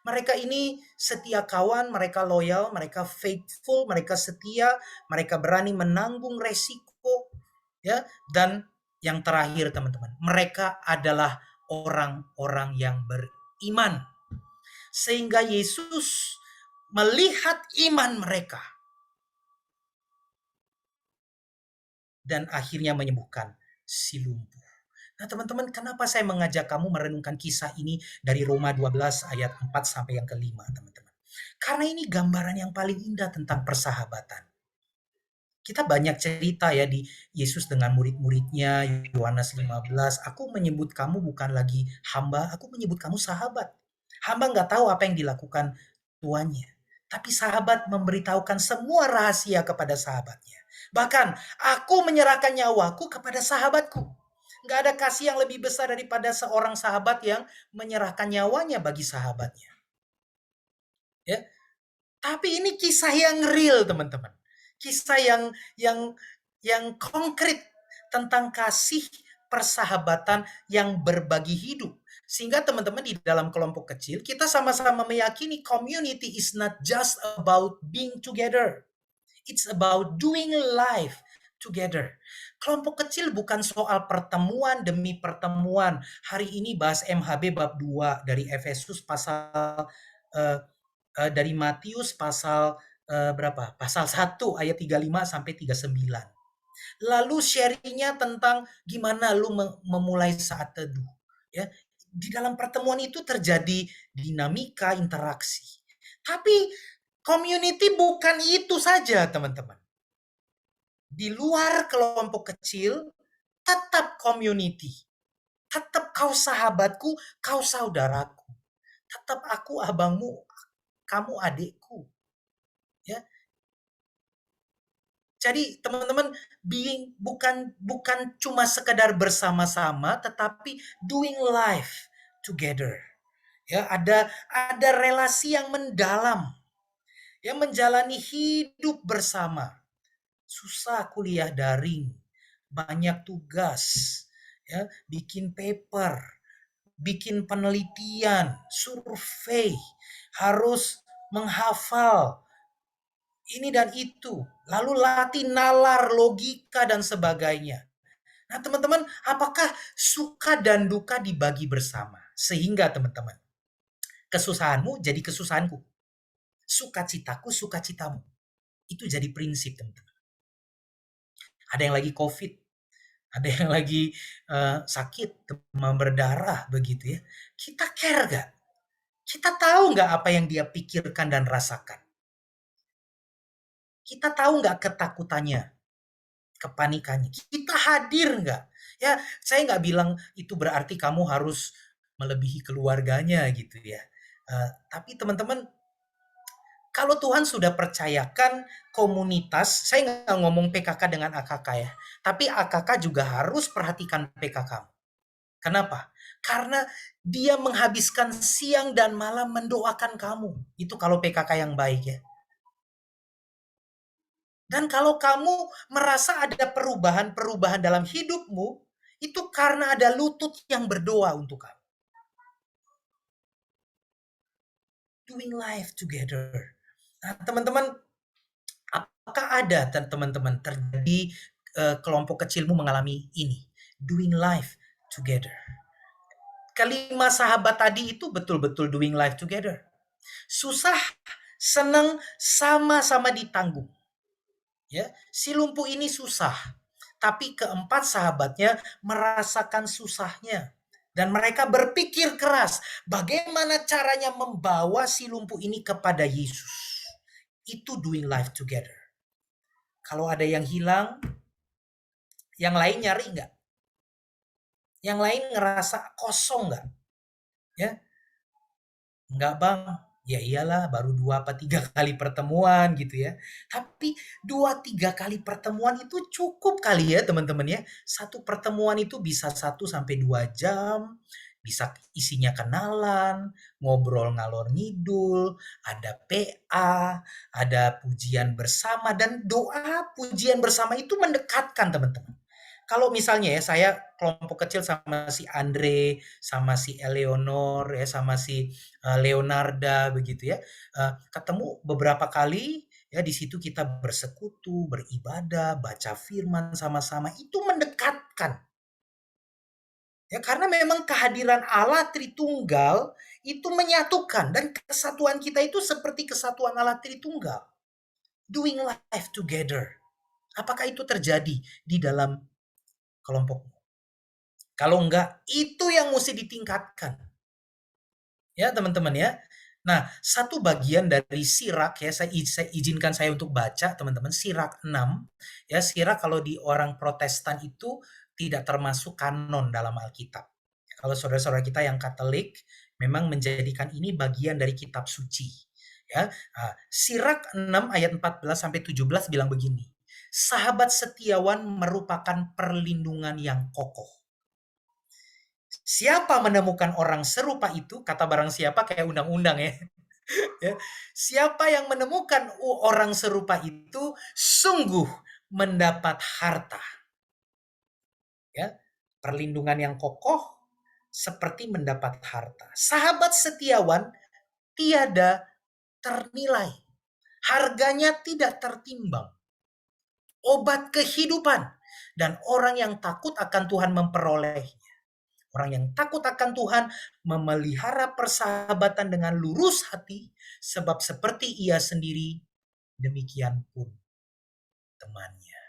[SPEAKER 7] Mereka ini setia kawan, mereka loyal, mereka faithful, mereka setia, mereka berani menanggung resiko, ya. Dan yang terakhir, teman-teman, mereka adalah orang-orang yang beriman. Sehingga Yesus melihat iman mereka dan akhirnya menyembuhkan si lumpuh. Nah teman-teman, kenapa saya mengajak kamu merenungkan kisah ini dari Roma 12 ayat 4 sampai yang ke-5, teman-teman? Karena ini gambaran yang paling indah tentang persahabatan. Kita banyak cerita ya di Yesus dengan murid-muridnya, Yohanes 15, aku menyebut kamu bukan lagi hamba, aku menyebut kamu sahabat. Hamba nggak tahu apa yang dilakukan tuannya, tapi sahabat memberitahukan semua rahasia kepada sahabatnya. Bahkan aku menyerahkan nyawaku kepada sahabatku. Nggak ada kasih yang lebih besar daripada seorang sahabat yang menyerahkan nyawanya bagi sahabatnya. Ya, tapi ini kisah yang real, teman-teman. Kisah yang konkret tentang kasih persahabatan yang berbagi hidup. Sehingga teman-teman di dalam kelompok kecil, kita sama-sama meyakini community is not just about being together. It's about doing life together. Kelompok kecil bukan soal pertemuan demi pertemuan. Hari ini bahas MHB bab 2 dari Efesus pasal dari Matius pasal berapa? Pasal 1 ayat 35 sampai 39. Lalu sharingnya tentang gimana lu memulai saat teduh. Ya, di dalam pertemuan itu terjadi dinamika, interaksi. Tapi community bukan itu saja, teman-teman. Di luar kelompok kecil, tetap community. Tetap kau sahabatku, kau saudaraku. Tetap aku abangmu, kamu adikku. Ya. Jadi teman-teman, bukan cuma sekedar bersama-sama, tetapi doing life together. Ya, ada relasi yang mendalam. Ya, menjalani hidup bersama. Susah kuliah daring, banyak tugas, ya, bikin paper, bikin penelitian, survei, harus menghafal ini dan itu, lalu latih nalar, logika dan sebagainya. Nah teman-teman, apakah suka dan duka dibagi bersama? Sehingga teman-teman, kesusahanmu jadi kesusahanku, sukacitaku sukacitamu. Itu jadi prinsip, teman-teman. Ada yang lagi COVID, ada yang lagi sakit, demam berdarah, begitu ya. Kita care gak? Kita tahu gak apa yang dia pikirkan dan rasakan? Kita tahu nggak ketakutannya, kepanikannya? Kita hadir nggak? Ya, saya nggak bilang itu berarti kamu harus melebihi keluarganya gitu ya. Tapi teman-teman, kalau Tuhan sudah percayakan komunitas, saya nggak ngomong PKK dengan AKK ya, tapi AKK juga harus perhatikan PKK. Kenapa? Karena dia menghabiskan siang dan malam mendoakan kamu. Itu kalau PKK yang baik ya. Dan kalau kamu merasa ada perubahan-perubahan dalam hidupmu, itu karena ada lutut yang berdoa untuk kamu. Doing life together. Nah, teman-teman, apakah ada teman-teman terjadi kelompok kecilmu mengalami ini? Doing life together. Kelima sahabat tadi itu betul-betul doing life together. Susah, senang, sama-sama ditanggung. Ya, si lumpuh ini susah, tapi keempat sahabatnya merasakan susahnya. Dan mereka berpikir keras, bagaimana caranya membawa si lumpuh ini kepada Yesus. Itu doing life together. Kalau ada yang hilang, yang lain nyari nggak? Yang lain ngerasa kosong nggak? Ya, nggak bang, ya iyalah baru 2 atau 3 kali pertemuan gitu ya. Tapi 2-3 kali pertemuan itu cukup kali ya teman-teman ya. Satu pertemuan itu bisa 1-2 jam, bisa isinya kenalan, ngobrol ngalor ngidul, ada PA, ada pujian bersama, dan doa pujian bersama itu mendekatkan teman-teman. Kalau misalnya ya saya kelompok kecil sama si Andre, sama si Eleonor ya, sama si Leonarda begitu ya. Ketemu beberapa kali ya, di situ kita bersekutu, beribadah, baca firman sama-sama, itu mendekatkan. Ya, karena memang kehadiran Allah Tritunggal itu menyatukan, dan kesatuan kita itu seperti kesatuan Allah Tritunggal. Doing life together. Apakah itu terjadi di dalam kelompokmu? Kalau enggak, itu yang mesti ditingkatkan. Ya teman-teman ya. Nah, satu bagian dari Sirak ya, saya izinkan saya untuk baca teman-teman, Sirak 6. Ya, Sirak kalau di orang Protestan itu tidak termasuk kanon dalam Alkitab. Kalau saudara-saudara kita yang Katolik memang menjadikan ini bagian dari kitab suci. Ya, Sirak 6 ayat 14-17 bilang begini. Sahabat setiawan merupakan perlindungan yang kokoh. Siapa menemukan orang serupa itu, kata barang siapa kayak undang-undang ya. Siapa yang menemukan orang serupa itu sungguh mendapat harta. Ya, perlindungan yang kokoh seperti mendapat harta. Sahabat setiawan tiada ternilai. Harganya tidak tertimbang. Obat kehidupan, dan orang yang takut akan Tuhan memperolehnya. Orang yang takut akan Tuhan memelihara persahabatan dengan lurus hati, sebab seperti ia sendiri, demikian pun temannya.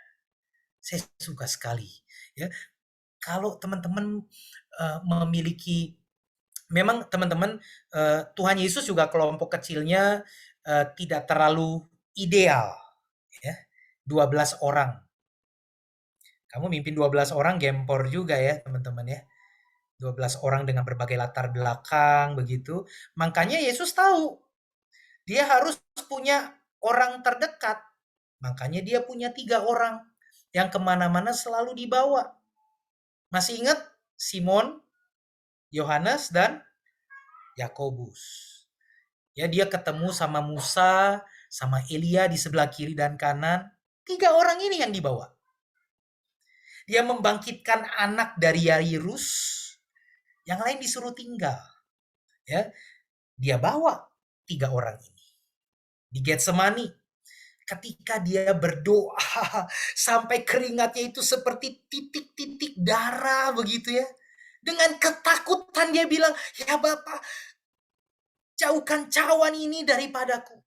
[SPEAKER 7] Saya suka sekali ya. Kalau teman-teman memiliki, memang teman-teman, Tuhan Yesus juga kelompok kecilnya tidak terlalu ideal ya. 12 orang. Kamu mimpin 12 orang gempor juga ya teman-teman ya. 12 orang dengan berbagai latar belakang begitu. Makanya Yesus tahu dia harus punya orang terdekat. Makanya dia punya 3 orang yang kemana-mana selalu dibawa. Masih ingat Simon, Yohanes, dan Yakobus. Ya, dia ketemu sama Musa, sama Elia di sebelah kiri dan kanan. 3 orang ini yang dibawa. Dia membangkitkan anak dari Yairus, yang lain disuruh tinggal. Ya, dia bawa 3 orang ini. Di Getsemani, ketika dia berdoa sampai keringatnya itu seperti titik-titik darah begitu ya. Dengan ketakutan dia bilang, ya Bapa, jauhkan cawan ini daripadaku.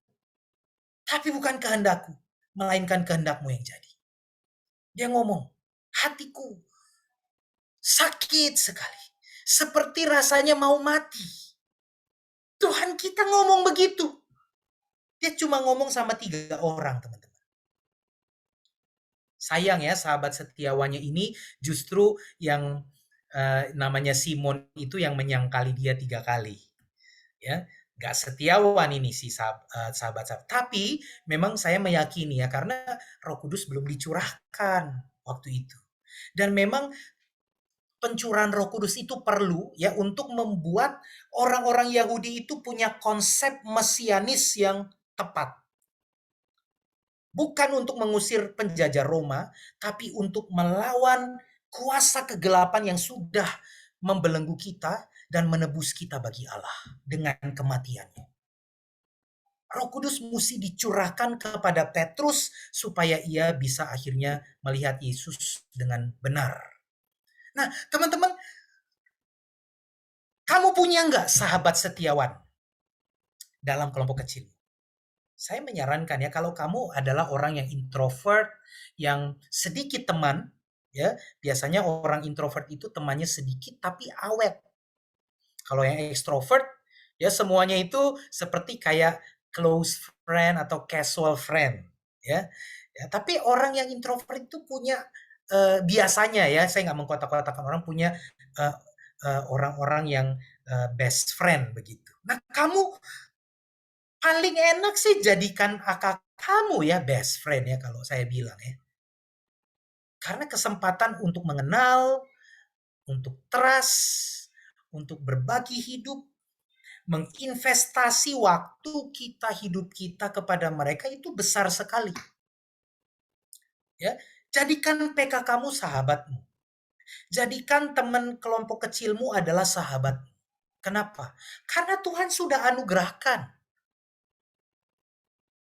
[SPEAKER 7] Tapi bukan kehendakku, melainkan kehendakmu yang jadi. Dia ngomong, hatiku sakit sekali. Seperti rasanya mau mati. Tuhan kita ngomong begitu. Dia cuma ngomong sama 3 orang teman-teman. Sayang ya, sahabat setiawannya ini justru yang namanya Simon itu yang menyangkali dia 3 kali. Ya, nggak setiawan ini si sahabat-sahabat. Tapi memang saya meyakini ya, karena Roh Kudus belum dicurahkan waktu itu. Dan memang pencurahan Roh Kudus itu perlu ya untuk membuat orang-orang Yahudi itu punya konsep mesianis yang tepat. Bukan untuk mengusir penjajah Roma, tapi untuk melawan kuasa kegelapan yang sudah membelenggu kita dan menebus kita bagi Allah dengan kematiannya. Roh Kudus mesti dicurahkan kepada Petrus supaya ia bisa akhirnya melihat Yesus dengan benar. Nah, teman-teman, kamu punya nggak sahabat setiawan dalam kelompok kecil? Saya menyarankan ya, kalau kamu adalah orang yang introvert, yang sedikit teman, ya biasanya orang introvert itu temannya sedikit tapi awet. Kalau yang extrovert, ya semuanya itu seperti kayak close friend atau casual friend, ya. Tapi orang yang introvert itu punya biasanya ya, saya nggak mengkotak-kotakan orang, punya orang-orang yang best friend begitu. Nah, kamu paling enak sih jadikan akak kamu ya best friend ya kalau saya bilang ya. Karena kesempatan untuk mengenal, untuk trust, untuk berbagi hidup, menginvestasi waktu kita, hidup kita kepada mereka itu besar sekali. Ya, jadikan PK kamu sahabatmu. Jadikan teman kelompok kecilmu adalah sahabat. Kenapa? Karena Tuhan sudah anugerahkan.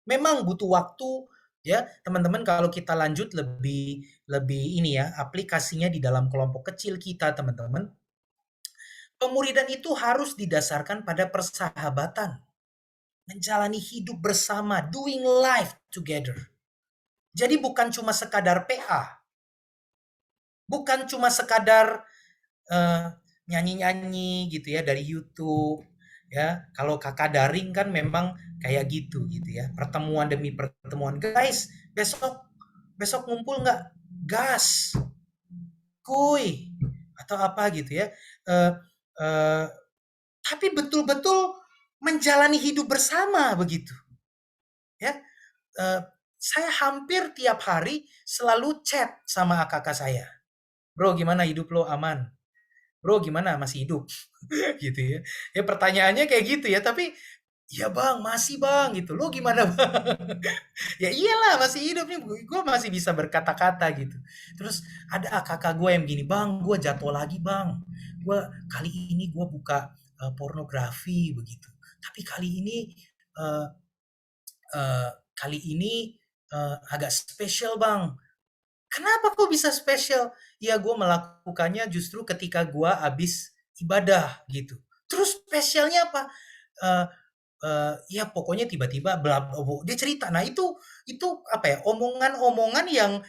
[SPEAKER 7] Memang butuh waktu ya, teman-teman, kalau kita lanjut lebih ini ya, aplikasinya di dalam kelompok kecil kita, teman-teman. Pemuridan itu harus didasarkan pada persahabatan. Menjalani hidup bersama, doing life together. Jadi bukan cuma sekadar PA. Bukan cuma sekadar nyanyi-nyanyi gitu ya dari YouTube. Ya, kalau kakak daring kan memang kayak gitu ya, pertemuan demi pertemuan. Guys, besok ngumpul nggak? Gas, kuy, atau apa gitu ya. Tapi betul-betul menjalani hidup bersama begitu. Ya, saya hampir tiap hari selalu chat sama kakak saya. Bro, gimana hidup lo? Aman? Bro, gimana masih hidup? Gitu ya. Ya pertanyaannya kayak gitu ya, tapi ya bang, masih bang gitu. Lo gimana bang? Ya iyalah masih hidup nih, gue masih bisa berkata-kata gitu. Terus ada kakak gue yang gini, bang gue jatuh lagi bang. Gue kali ini gue buka pornografi begitu. Tapi kali ini agak spesial bang. Kenapa kok bisa spesial? Ya gue melakukannya justru ketika gue habis ibadah gitu. Terus spesialnya apa? Ya pokoknya tiba-tiba dia cerita. Nah itu apa ya? Omongan-omongan yang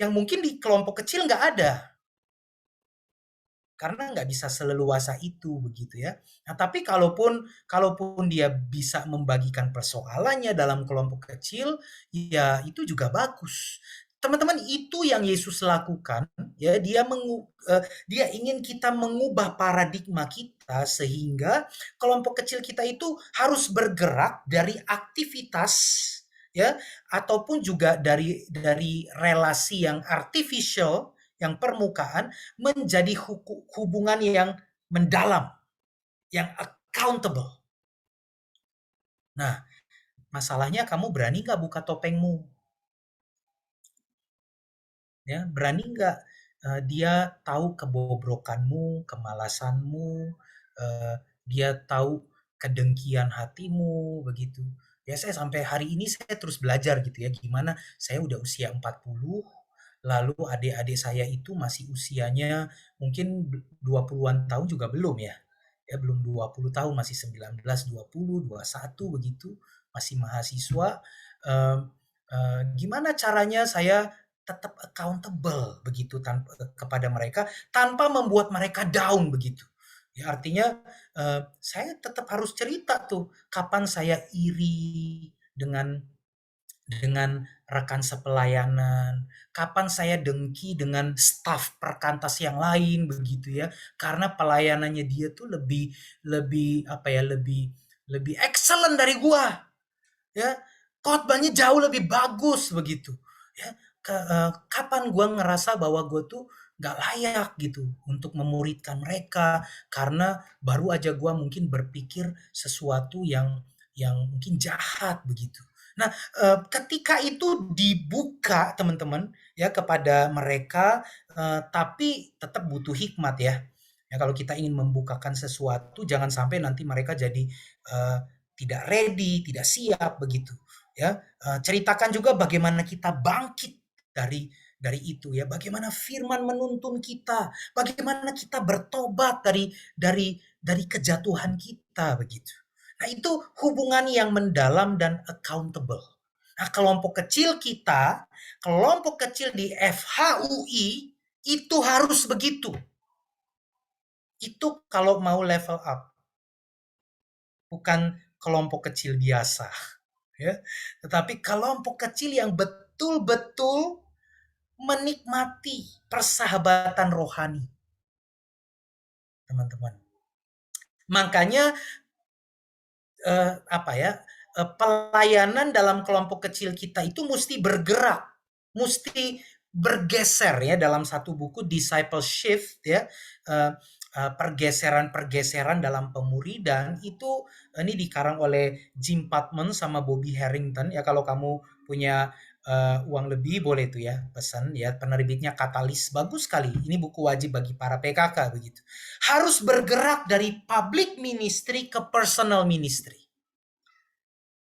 [SPEAKER 7] mungkin di kelompok kecil nggak ada. Karena nggak bisa seleluasa itu begitu ya. Nah tapi kalaupun dia bisa membagikan persoalannya dalam kelompok kecil, ya itu juga bagus. Teman-teman, itu yang Yesus lakukan ya, dia ingin kita mengubah paradigma kita sehingga kelompok kecil kita itu harus bergerak dari aktivitas ya, ataupun juga dari relasi yang artificial, yang permukaan, menjadi hubungan yang mendalam, yang accountable. Nah, masalahnya kamu berani nggak buka topengmu? Ya, berani nggak dia tahu kebobrokanmu, kemalasanmu, dia tahu kedengkian hatimu begitu. Ya saya sampai hari ini saya terus belajar gitu ya, gimana saya udah usia 40, lalu adik-adik saya itu masih usianya mungkin 20-an tahun juga belum ya. Ya belum 20 tahun, masih 19, 20, 21 begitu, masih mahasiswa. Gimana caranya saya tetap accountable begitu kepada mereka tanpa membuat mereka down begitu. Ya artinya saya tetap harus cerita tuh kapan saya iri dengan dengan rekan sepelayanan, kapan saya dengki dengan staf perkantas yang lain begitu ya, karena pelayanannya dia tuh lebih lebih apa ya, lebih excellent dari gua, ya. Khotbahnya jauh lebih bagus begitu, ya. Kapan gua ngerasa bahwa gua tuh nggak layak gitu untuk memuridkan mereka karena baru aja gua mungkin berpikir sesuatu yang mungkin jahat begitu. Nah, ketika itu dibuka teman-teman ya kepada mereka, tapi tetap butuh hikmat ya. Ya kalau kita ingin membukakan sesuatu jangan sampai nanti mereka jadi tidak ready, tidak siap begitu ya. Ceritakan juga bagaimana kita bangkit dari itu ya, bagaimana firman menuntun kita, bagaimana kita bertobat dari kejatuhan kita begitu. Nah, itu hubungan yang mendalam dan accountable. Nah, kelompok kecil kita, kelompok kecil di FHUI itu harus begitu. Itu kalau mau level up. Bukan kelompok kecil biasa, ya. Tetapi kelompok kecil yang betul-betul menikmati persahabatan rohani. Teman-teman. Makanya pelayanan dalam kelompok kecil kita itu mesti bergerak, mesti bergeser ya dalam satu buku Disciple Shift ya, pergeseran-pergeseran dalam pemuridan itu ini dikarang oleh Jim Putman sama Bobby Harrington ya. Kalau kamu punya uang lebih boleh tuh ya pesan ya, penerbitnya Katalis, bagus sekali. Ini buku wajib bagi para PKK begitu. Harus bergerak dari public ministry ke personal ministry.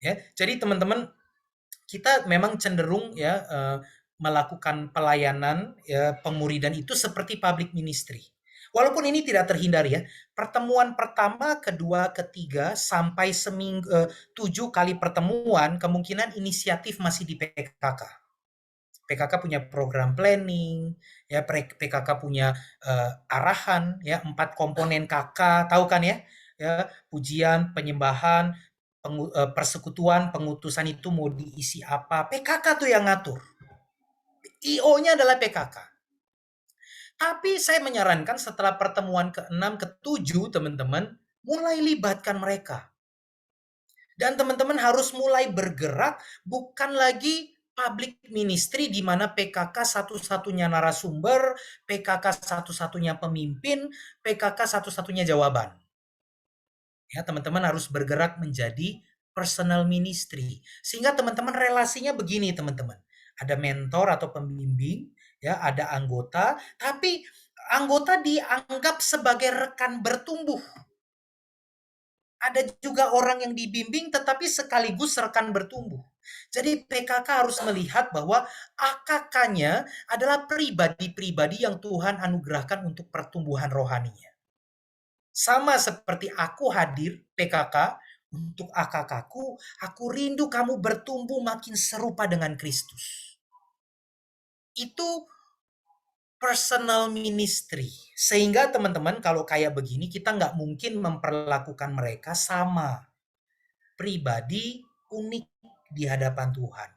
[SPEAKER 7] Ya, jadi teman-teman kita memang cenderung ya melakukan pelayanan ya pemuridan itu seperti public ministry. Walaupun ini tidak terhindari ya. Pertemuan pertama, kedua, ketiga sampai 7 kali pertemuan kemungkinan inisiatif masih di PKK. PKK punya program planning, ya PKK punya arahan ya 4 komponen KK, tahu kan ya? Ya, pujian, penyembahan, persekutuan, pengutusan itu mau diisi apa? PKK tuh yang ngatur. IO-nya adalah PKK. Tapi saya menyarankan setelah pertemuan ke-6, ke-7, teman-teman, mulai libatkan mereka. Dan teman-teman harus mulai bergerak, bukan lagi public ministry di mana PKK satu-satunya narasumber, PKK satu-satunya pemimpin, PKK satu-satunya jawaban. Ya, teman-teman harus bergerak menjadi personal ministry. Sehingga teman-teman relasinya begini, teman-teman. Ada mentor atau pembimbing, ya, ada anggota, tapi anggota dianggap sebagai rekan bertumbuh. Ada juga orang yang dibimbing tetapi sekaligus rekan bertumbuh. Jadi PKK harus melihat bahwa AKK-nya adalah pribadi-pribadi yang Tuhan anugerahkan untuk pertumbuhan rohaninya. Sama seperti aku hadir PKK untuk AKK-ku, aku rindu kamu bertumbuh makin serupa dengan Kristus. Itu personal ministry. Sehingga teman-teman kalau kayak begini kita nggak mungkin memperlakukan mereka sama. Pribadi unik di hadapan Tuhan.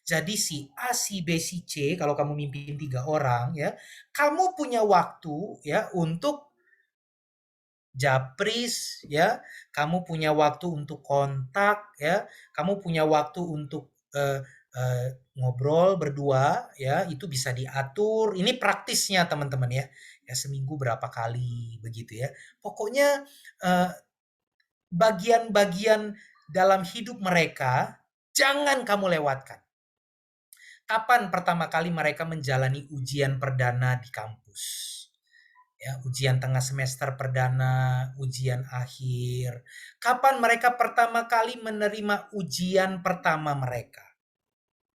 [SPEAKER 7] Jadi si A, si B, si C, kalau kamu mimpin 3 orang ya, kamu punya waktu ya untuk japris ya, kamu punya waktu untuk kontak ya, kamu punya waktu untuk ngobrol berdua ya, itu bisa diatur. Ini praktisnya teman-teman ya. Ya seminggu berapa kali begitu ya. Pokoknya bagian-bagian dalam hidup mereka jangan kamu lewatkan. Kapan pertama kali mereka menjalani ujian perdana di kampus? Ya, ujian tengah semester perdana, ujian akhir. Kapan mereka pertama kali menerima ujian pertama mereka?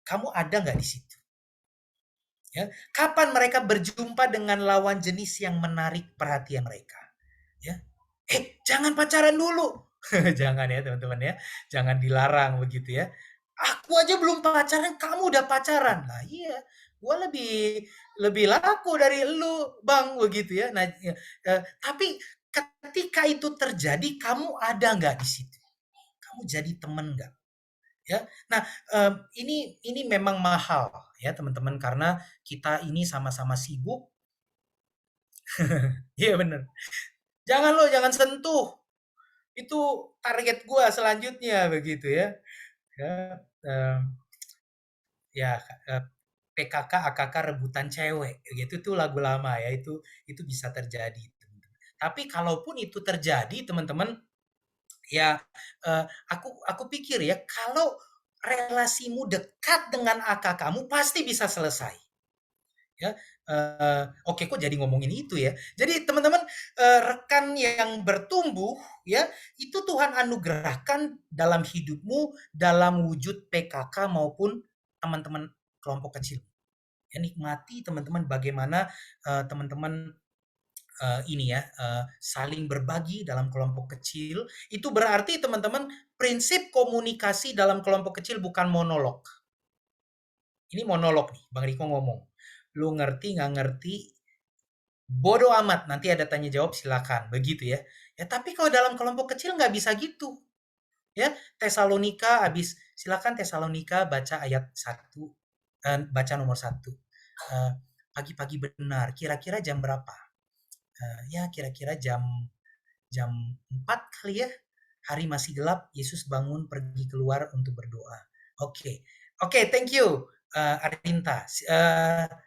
[SPEAKER 7] Kamu ada nggak di situ? Ya, kapan mereka berjumpa dengan lawan jenis yang menarik perhatian mereka? Ya, jangan pacaran dulu. Jangan ya teman-teman ya, jangan dilarang begitu ya. Aku aja belum pacaran, kamu udah pacaran. Nah iya, gua lebih laku dari lu bang begitu ya. Nah, tapi ketika itu terjadi, kamu ada nggak di situ? Kamu jadi teman nggak? Ya. Nah, ini memang mahal ya teman-teman, karena kita ini sama-sama sibuk. Iya bener. Jangan sentuh. Itu target gua selanjutnya begitu ya. Ya, ya PKK AKK rebutan cewek gitu tuh lagu lama ya, itu bisa terjadi teman-teman. Tapi kalaupun itu terjadi teman-teman, ya aku pikir ya, kalau relasimu dekat dengan AKK kamu pasti bisa selesai. Ya, oke kok jadi ngomongin itu ya. Jadi teman-teman, rekan yang bertumbuh ya, itu Tuhan anugerahkan dalam hidupmu dalam wujud PKK maupun teman-teman kelompok kecil. Ya, nikmati teman-teman bagaimana teman-teman ini ya saling berbagi dalam kelompok kecil. Itu berarti teman-teman, prinsip komunikasi dalam kelompok kecil bukan monolog. Ini monolog nih, Bang Riko ngomong. Lu ngerti nggak ngerti, bodoh amat, nanti ada tanya jawab silakan, begitu ya. Ya tapi kalau dalam kelompok kecil nggak bisa gitu. Ya, Tesalonika habis, silakan Tesalonika baca ayat 1, baca nomor 1. Pagi-pagi benar, kira-kira jam berapa? Ya kira-kira jam 4 kali ya. Hari masih gelap, Yesus bangun pergi keluar untuk berdoa. Oke, thank you. Arinta,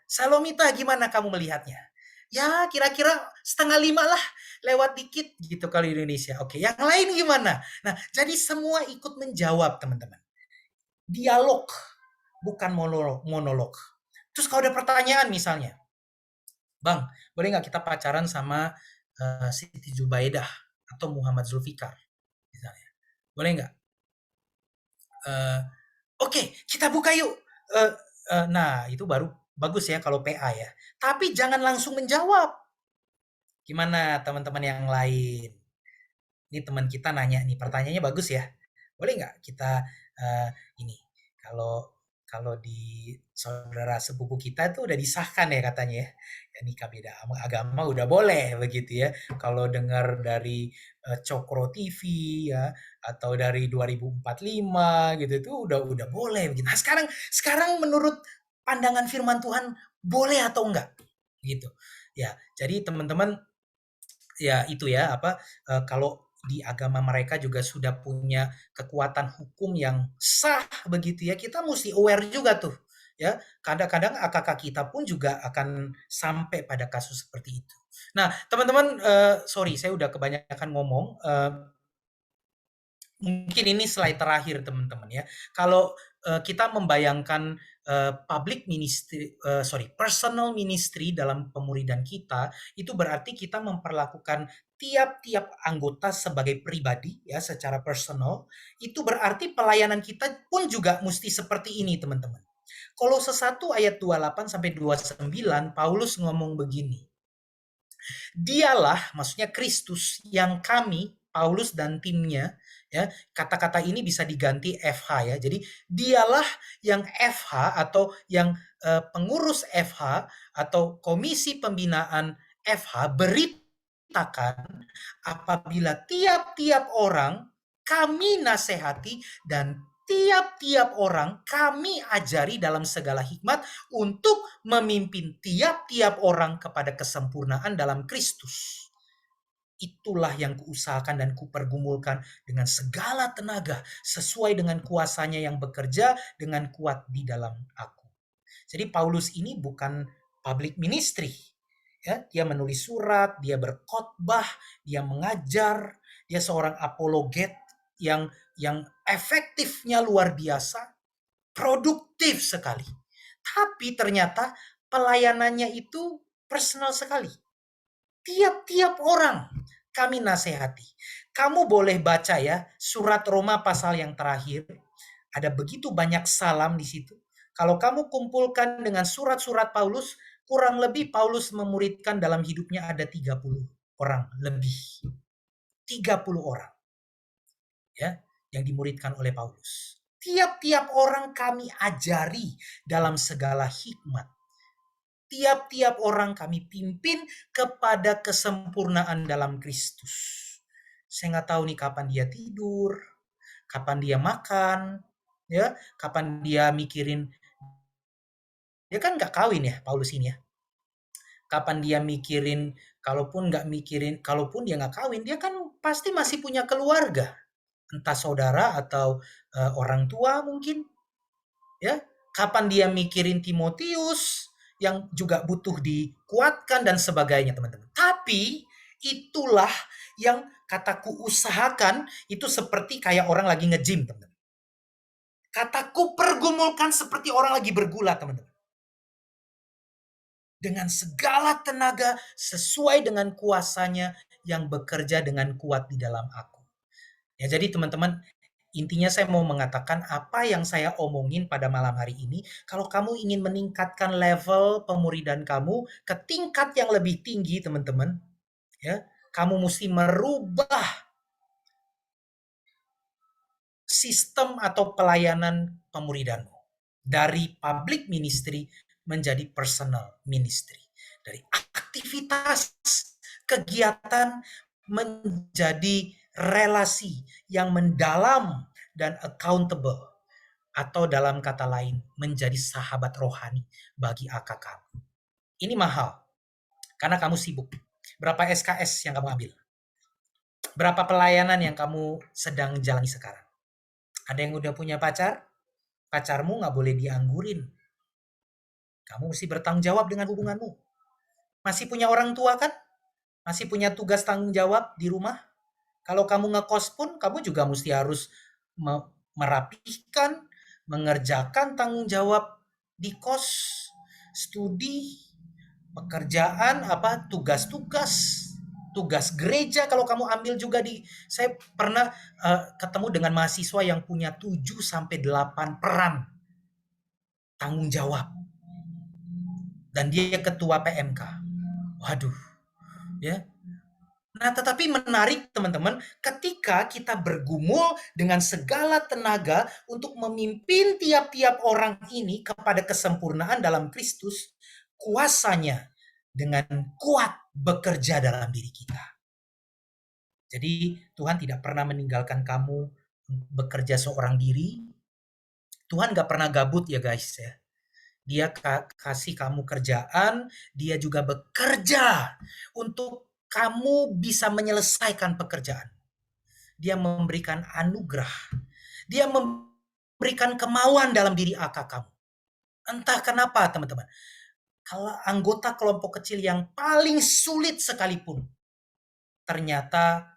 [SPEAKER 7] Salomita gimana kamu melihatnya? Ya kira-kira 4:30 lah, lewat dikit gitu kalau Indonesia. Oke, yang lain gimana? Nah, jadi semua ikut menjawab teman-teman. Dialog, bukan monolog. Terus kalau ada pertanyaan misalnya, Bang, boleh nggak kita pacaran sama Siti Zubaidah atau Muhammad Zulfikar misalnya? Boleh nggak? Oke, kita buka yuk. Nah, itu baru bagus ya kalau PA ya. Tapi jangan langsung menjawab. Gimana teman-teman yang lain? Ini teman kita nanya nih, pertanyaannya bagus ya. Boleh nggak kita ini, kalau di saudara sepupu kita itu udah disahkan ya katanya ya. Ya nikah beda agama udah boleh begitu ya. Kalau dengar dari Cokro TV ya, atau dari 2045 gitu itu udah boleh begitu. Nah, sekarang menurut pandangan firman Tuhan boleh atau enggak? Gitu. Ya, jadi teman-teman ya itu ya kalau di agama mereka juga sudah punya kekuatan hukum yang sah begitu ya, kita mesti aware juga tuh ya. Kadang-kadang AKK kita pun juga akan sampai pada kasus seperti itu. Nah, teman-teman, sorry saya udah kebanyakan ngomong. Mungkin ini slide terakhir teman-teman ya. Kalau kita membayangkan public ministry, personal ministry dalam pemuridan kita, itu berarti kita memperlakukan tiap-tiap anggota sebagai pribadi ya, secara personal. Itu berarti pelayanan kita pun juga mesti seperti ini teman-teman. Kolose 1 ayat 28 sampai 29 Paulus ngomong begini. Dialah, maksudnya Kristus, yang kami, Paulus dan timnya, ya, kata-kata ini bisa diganti FH ya. Jadi dialah yang FH atau yang pengurus FH atau komisi pembinaan FH beritakan apabila tiap-tiap orang kami nasihati dan tiap-tiap orang kami ajari dalam segala hikmat untuk memimpin tiap-tiap orang kepada kesempurnaan dalam Kristus. Itulah yang kuusahakan dan kupergumulkan dengan segala tenaga sesuai dengan kuasanya yang bekerja dengan kuat di dalam aku. Jadi Paulus ini bukan public ministry. Ya, dia menulis surat, dia berkhotbah, dia mengajar, dia seorang apologet yang efektifnya luar biasa, produktif sekali. Tapi ternyata pelayanannya itu personal sekali. Tiap-tiap orang kami nasihati. Kamu boleh baca ya surat Roma pasal yang terakhir. Ada begitu banyak salam di situ. Kalau kamu kumpulkan dengan surat-surat Paulus, kurang lebih Paulus memuridkan dalam hidupnya ada 30 orang lebih. 30 orang. Ya, yang dimuridkan oleh Paulus. Tiap-tiap orang kami ajari dalam segala hikmat. Tiap-tiap orang kami pimpin kepada kesempurnaan dalam Kristus. Saya nggak tahu nih kapan dia tidur, kapan dia makan, ya, kapan dia mikirin, dia kan nggak kawin ya Paulus ini ya. Kapan dia mikirin, kalaupun dia nggak kawin, dia kan pasti masih punya keluarga, entah saudara atau orang tua mungkin, ya. Kapan dia mikirin Timotius yang juga butuh dikuatkan dan sebagainya, teman-teman. Tapi itulah yang kataku usahakan, itu seperti kayak orang lagi nge-gym, teman-teman. Kataku pergumulkan seperti orang lagi bergula, teman-teman. Dengan segala tenaga sesuai dengan kuasanya yang bekerja dengan kuat di dalam aku. Ya, jadi teman-teman, intinya saya mau mengatakan apa yang saya omongin pada malam hari ini, kalau kamu ingin meningkatkan level pemuridan kamu ke tingkat yang lebih tinggi, teman-teman, ya, kamu mesti merubah sistem atau pelayanan pemuridanmu dari public ministry menjadi personal ministry, dari aktivitas kegiatan menjadi relasi yang mendalam dan accountable, atau dalam kata lain menjadi sahabat rohani bagi AKK. Ini mahal karena kamu sibuk. Berapa SKS yang kamu ambil? Berapa pelayanan yang kamu sedang jalani sekarang? Ada yang udah punya pacar? Pacarmu nggak boleh dianggurin. Kamu mesti bertanggung jawab dengan hubunganmu. Masih punya orang tua kan? Masih punya tugas tanggung jawab di rumah? Kalau kamu ngekos pun, kamu juga mesti harus merapihkan, mengerjakan tanggung jawab di kos, studi, pekerjaan, tugas-tugas, tugas gereja kalau kamu ambil juga saya pernah ketemu dengan mahasiswa yang punya 7-8 peran tanggung jawab. Dan dia ketua PMK. Waduh. Ya. Nah, tetapi menarik teman-teman, ketika kita bergumul dengan segala tenaga untuk memimpin tiap-tiap orang ini kepada kesempurnaan dalam Kristus, kuasanya dengan kuat bekerja dalam diri kita. Jadi Tuhan tidak pernah meninggalkan kamu bekerja seorang diri. Tuhan gak pernah gabut ya guys ya. Dia kasih kamu kerjaan, dia juga bekerja untuk kamu bisa menyelesaikan pekerjaan. Dia memberikan anugerah. Dia memberikan kemauan dalam diri AKK kamu. Entah kenapa teman-teman. Kalau anggota kelompok kecil yang paling sulit sekalipun, ternyata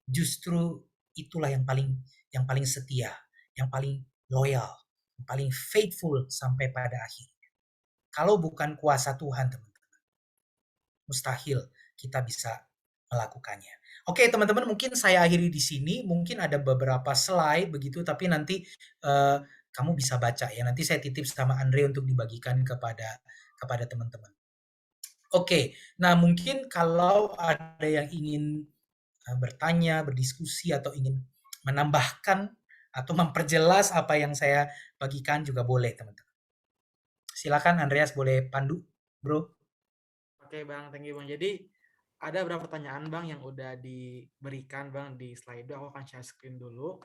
[SPEAKER 7] justru itulah yang paling setia, yang paling loyal, yang paling faithful sampai pada akhirnya. Kalau bukan kuasa Tuhan, teman-teman, mustahil kita bisa melakukannya. Oke, teman-teman, mungkin saya akhiri di sini. Mungkin ada beberapa slide begitu, tapi nanti kamu bisa baca ya. Nanti saya titip sama Andre untuk dibagikan kepada teman-teman. Oke, nah mungkin kalau ada yang ingin bertanya, berdiskusi, atau ingin menambahkan atau memperjelas apa yang saya bagikan juga boleh, teman-teman. Silakan Andreas, boleh pandu, bro.
[SPEAKER 1] Oke Bang, thank you Bang. Jadi ada beberapa pertanyaan Bang yang udah diberikan Bang di slide. Aku akan share screen dulu.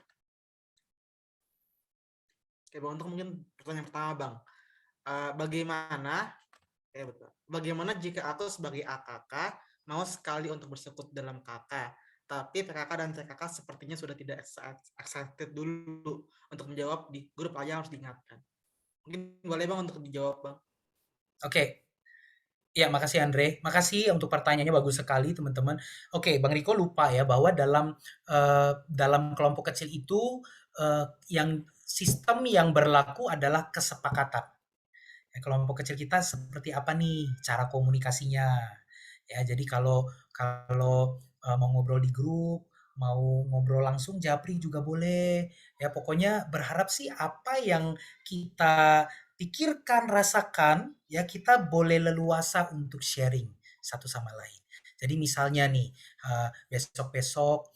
[SPEAKER 1] Oke Bang, untuk mungkin pertanyaan pertama Bang. Bagaimana jika aku sebagai AKK mau sekali untuk bersekutu dalam KK, tapi PKK dan TKK sepertinya sudah tidak excited dulu untuk menjawab di grup aja, harus diingatkan. Mungkin boleh Bang untuk dijawab Bang.
[SPEAKER 7] Oke. Ya, makasih Andre. Makasih untuk pertanyaannya, bagus sekali teman-teman. Oke, Bang Riko lupa ya bahwa dalam kelompok kecil itu yang sistem yang berlaku adalah kesepakatan. Ya, kelompok kecil kita seperti apa nih cara komunikasinya? Ya, jadi kalau mau ngobrol di grup, mau ngobrol langsung japri juga boleh. Ya, pokoknya berharap sih apa yang kita pikirkan, rasakan, ya kita boleh leluasa untuk sharing satu sama lain. Jadi misalnya nih, besok-besok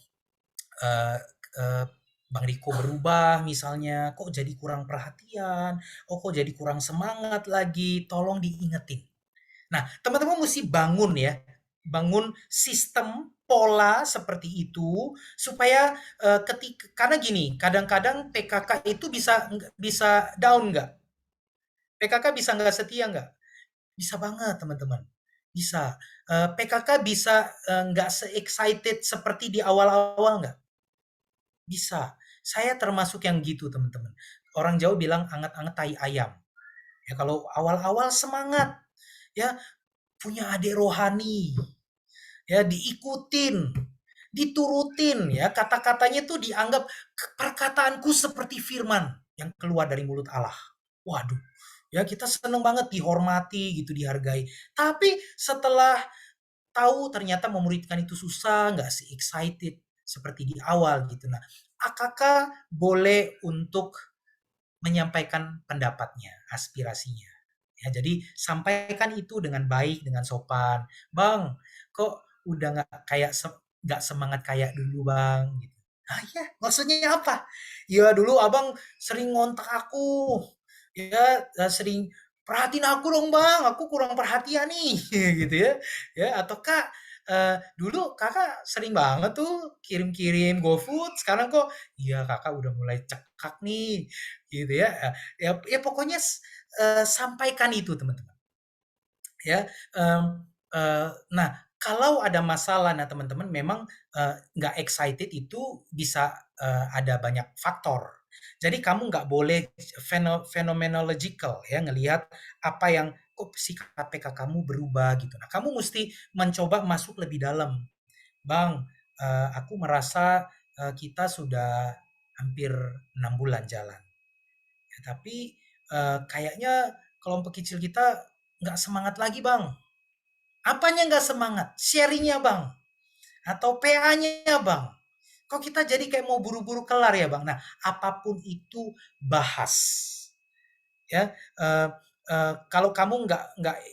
[SPEAKER 7] Bang Riko berubah misalnya, kok jadi kurang perhatian, kok jadi kurang semangat lagi, tolong diingetin. Nah, teman-teman mesti bangun ya. bangun sistem pola seperti itu supaya karena gini, kadang-kadang PKK itu bisa down nggak? PKK bisa nggak setia nggak? Bisa banget teman-teman. Bisa. PKK bisa nggak se-excited seperti di awal-awal nggak? Bisa. Saya termasuk yang gitu teman-teman. Orang Jawa bilang anget-anget tai ayam. Ya kalau awal-awal semangat, ya punya adik rohani, ya diikutin, diturutin, ya kata-katanya tuh dianggap perkataanku seperti firman yang keluar dari mulut Allah. Waduh, ya kita seneng banget dihormati gitu, dihargai. Tapi setelah tahu ternyata memuridkan itu susah, nggak se-excited seperti di awal gitu. Nah, AKK boleh untuk menyampaikan pendapatnya, aspirasinya. Ya, jadi sampaikan itu dengan baik, dengan sopan. Bang, kok udah nggak semangat kayak dulu bang? Gitu. Ah ya, maksudnya apa? Ya dulu abang sering ngontak aku, ya sering perhatiin aku dong bang, aku kurang perhatian nih, gitu ya. Ya atau kak, dulu kakak sering banget tuh kirim-kirim GoFood, sekarang kok, iya kakak udah mulai cekak nih, gitu ya. Ya pokoknya sampaikan itu teman-teman. Ya, nah kalau ada masalah, nah teman-teman memang nggak excited itu bisa ada banyak faktor. Jadi kamu nggak boleh phenomenological ya ngelihat apa yang kok sikap PK kamu berubah gitu. Nah kamu mesti mencoba masuk lebih dalam. Bang, aku merasa kita sudah hampir 6 bulan jalan. Ya, tapi kayaknya kelompok kecil kita nggak semangat lagi bang. Apanya nggak semangat? Sharingnya bang. Atau PA-nya bang. Kok kita jadi kayak mau buru-buru kelar ya bang? Nah apapun itu bahas. Ya, kalau kamu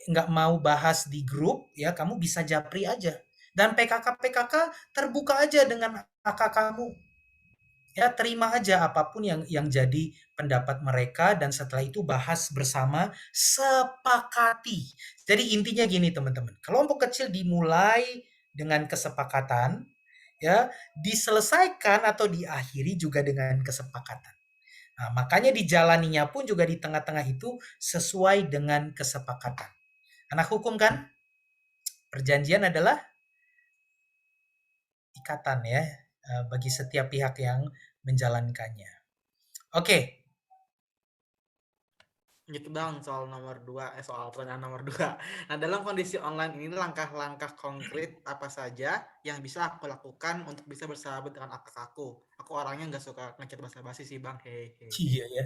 [SPEAKER 7] nggak mau bahas di grup, ya kamu bisa japri aja. Dan PKK terbuka aja dengan kakak kamu. Ya terima aja apapun yang jadi pendapat mereka dan setelah itu bahas bersama, sepakati. Jadi intinya gini teman-teman, kelompok kecil dimulai dengan kesepakatan, ya diselesaikan atau diakhiri juga dengan kesepakatan. Nah, makanya dijalaninya pun juga di tengah-tengah itu sesuai dengan kesepakatan. Anak hukum kan? Perjanjian adalah ikatan ya bagi setiap pihak yang menjalankannya. Oke.
[SPEAKER 1] Gitu bang soal soal pertanyaan nomor 2. Nah dalam kondisi online ini langkah-langkah konkret apa saja yang bisa aku lakukan untuk bisa bersahabat dengan aku? Aku orangnya nggak suka ngechat basa-basi sih bang. Hehe.
[SPEAKER 7] Iya ya.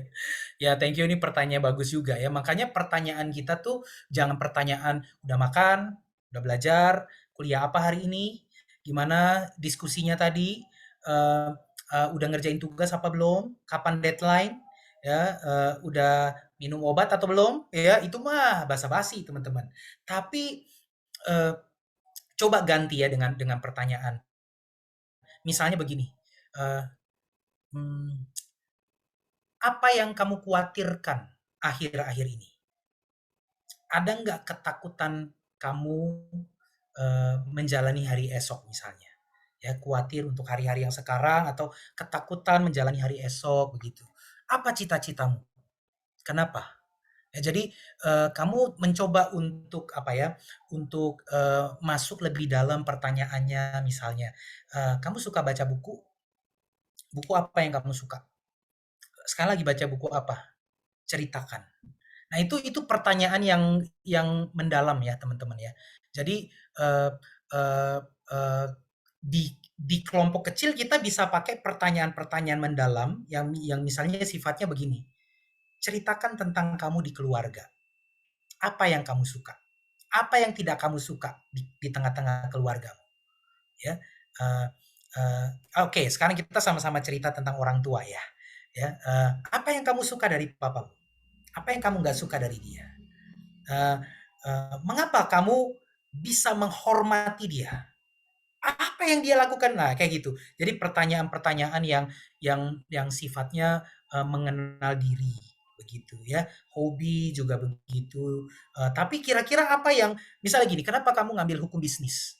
[SPEAKER 7] Ya thank you, ini pertanyaan bagus juga ya. Makanya pertanyaan kita tuh jangan pertanyaan udah makan, udah belajar, kuliah apa hari ini, gimana diskusinya tadi, udah ngerjain tugas apa belum, kapan deadline, ya udah minum obat atau belum, ya itu mah basa-basi teman-teman. Tapi coba ganti ya dengan pertanyaan. Misalnya begini, apa yang kamu khawatirkan akhir-akhir ini? Ada nggak ketakutan kamu menjalani hari esok misalnya? Ya, khawatir untuk hari-hari yang sekarang atau ketakutan menjalani hari esok begitu. Apa cita-citamu? Kenapa? Ya, jadi kamu mencoba untuk apa ya? Untuk masuk lebih dalam pertanyaannya misalnya. Kamu suka baca buku? Buku apa yang kamu suka? Sekarang lagi baca buku apa? Ceritakan. Nah, itu pertanyaan yang mendalam ya, teman-teman ya. Jadi di kelompok kecil kita bisa pakai pertanyaan-pertanyaan mendalam yang misalnya sifatnya begini. Ceritakan tentang kamu di keluarga. Apa yang kamu suka? Apa yang tidak kamu suka di tengah-tengah keluargamu? Ya. Oke, sekarang kita sama-sama cerita tentang orang tua ya. Ya, apa yang kamu suka dari papamu? Apa yang kamu nggak suka dari dia? Mengapa kamu bisa menghormati dia? Apa yang dia lakukan? Nah, kayak gitu. Jadi pertanyaan-pertanyaan yang sifatnya mengenal diri. begitu ya. Hobi juga begitu. Tapi kira-kira apa yang, misalnya gini, kenapa kamu ngambil hukum bisnis?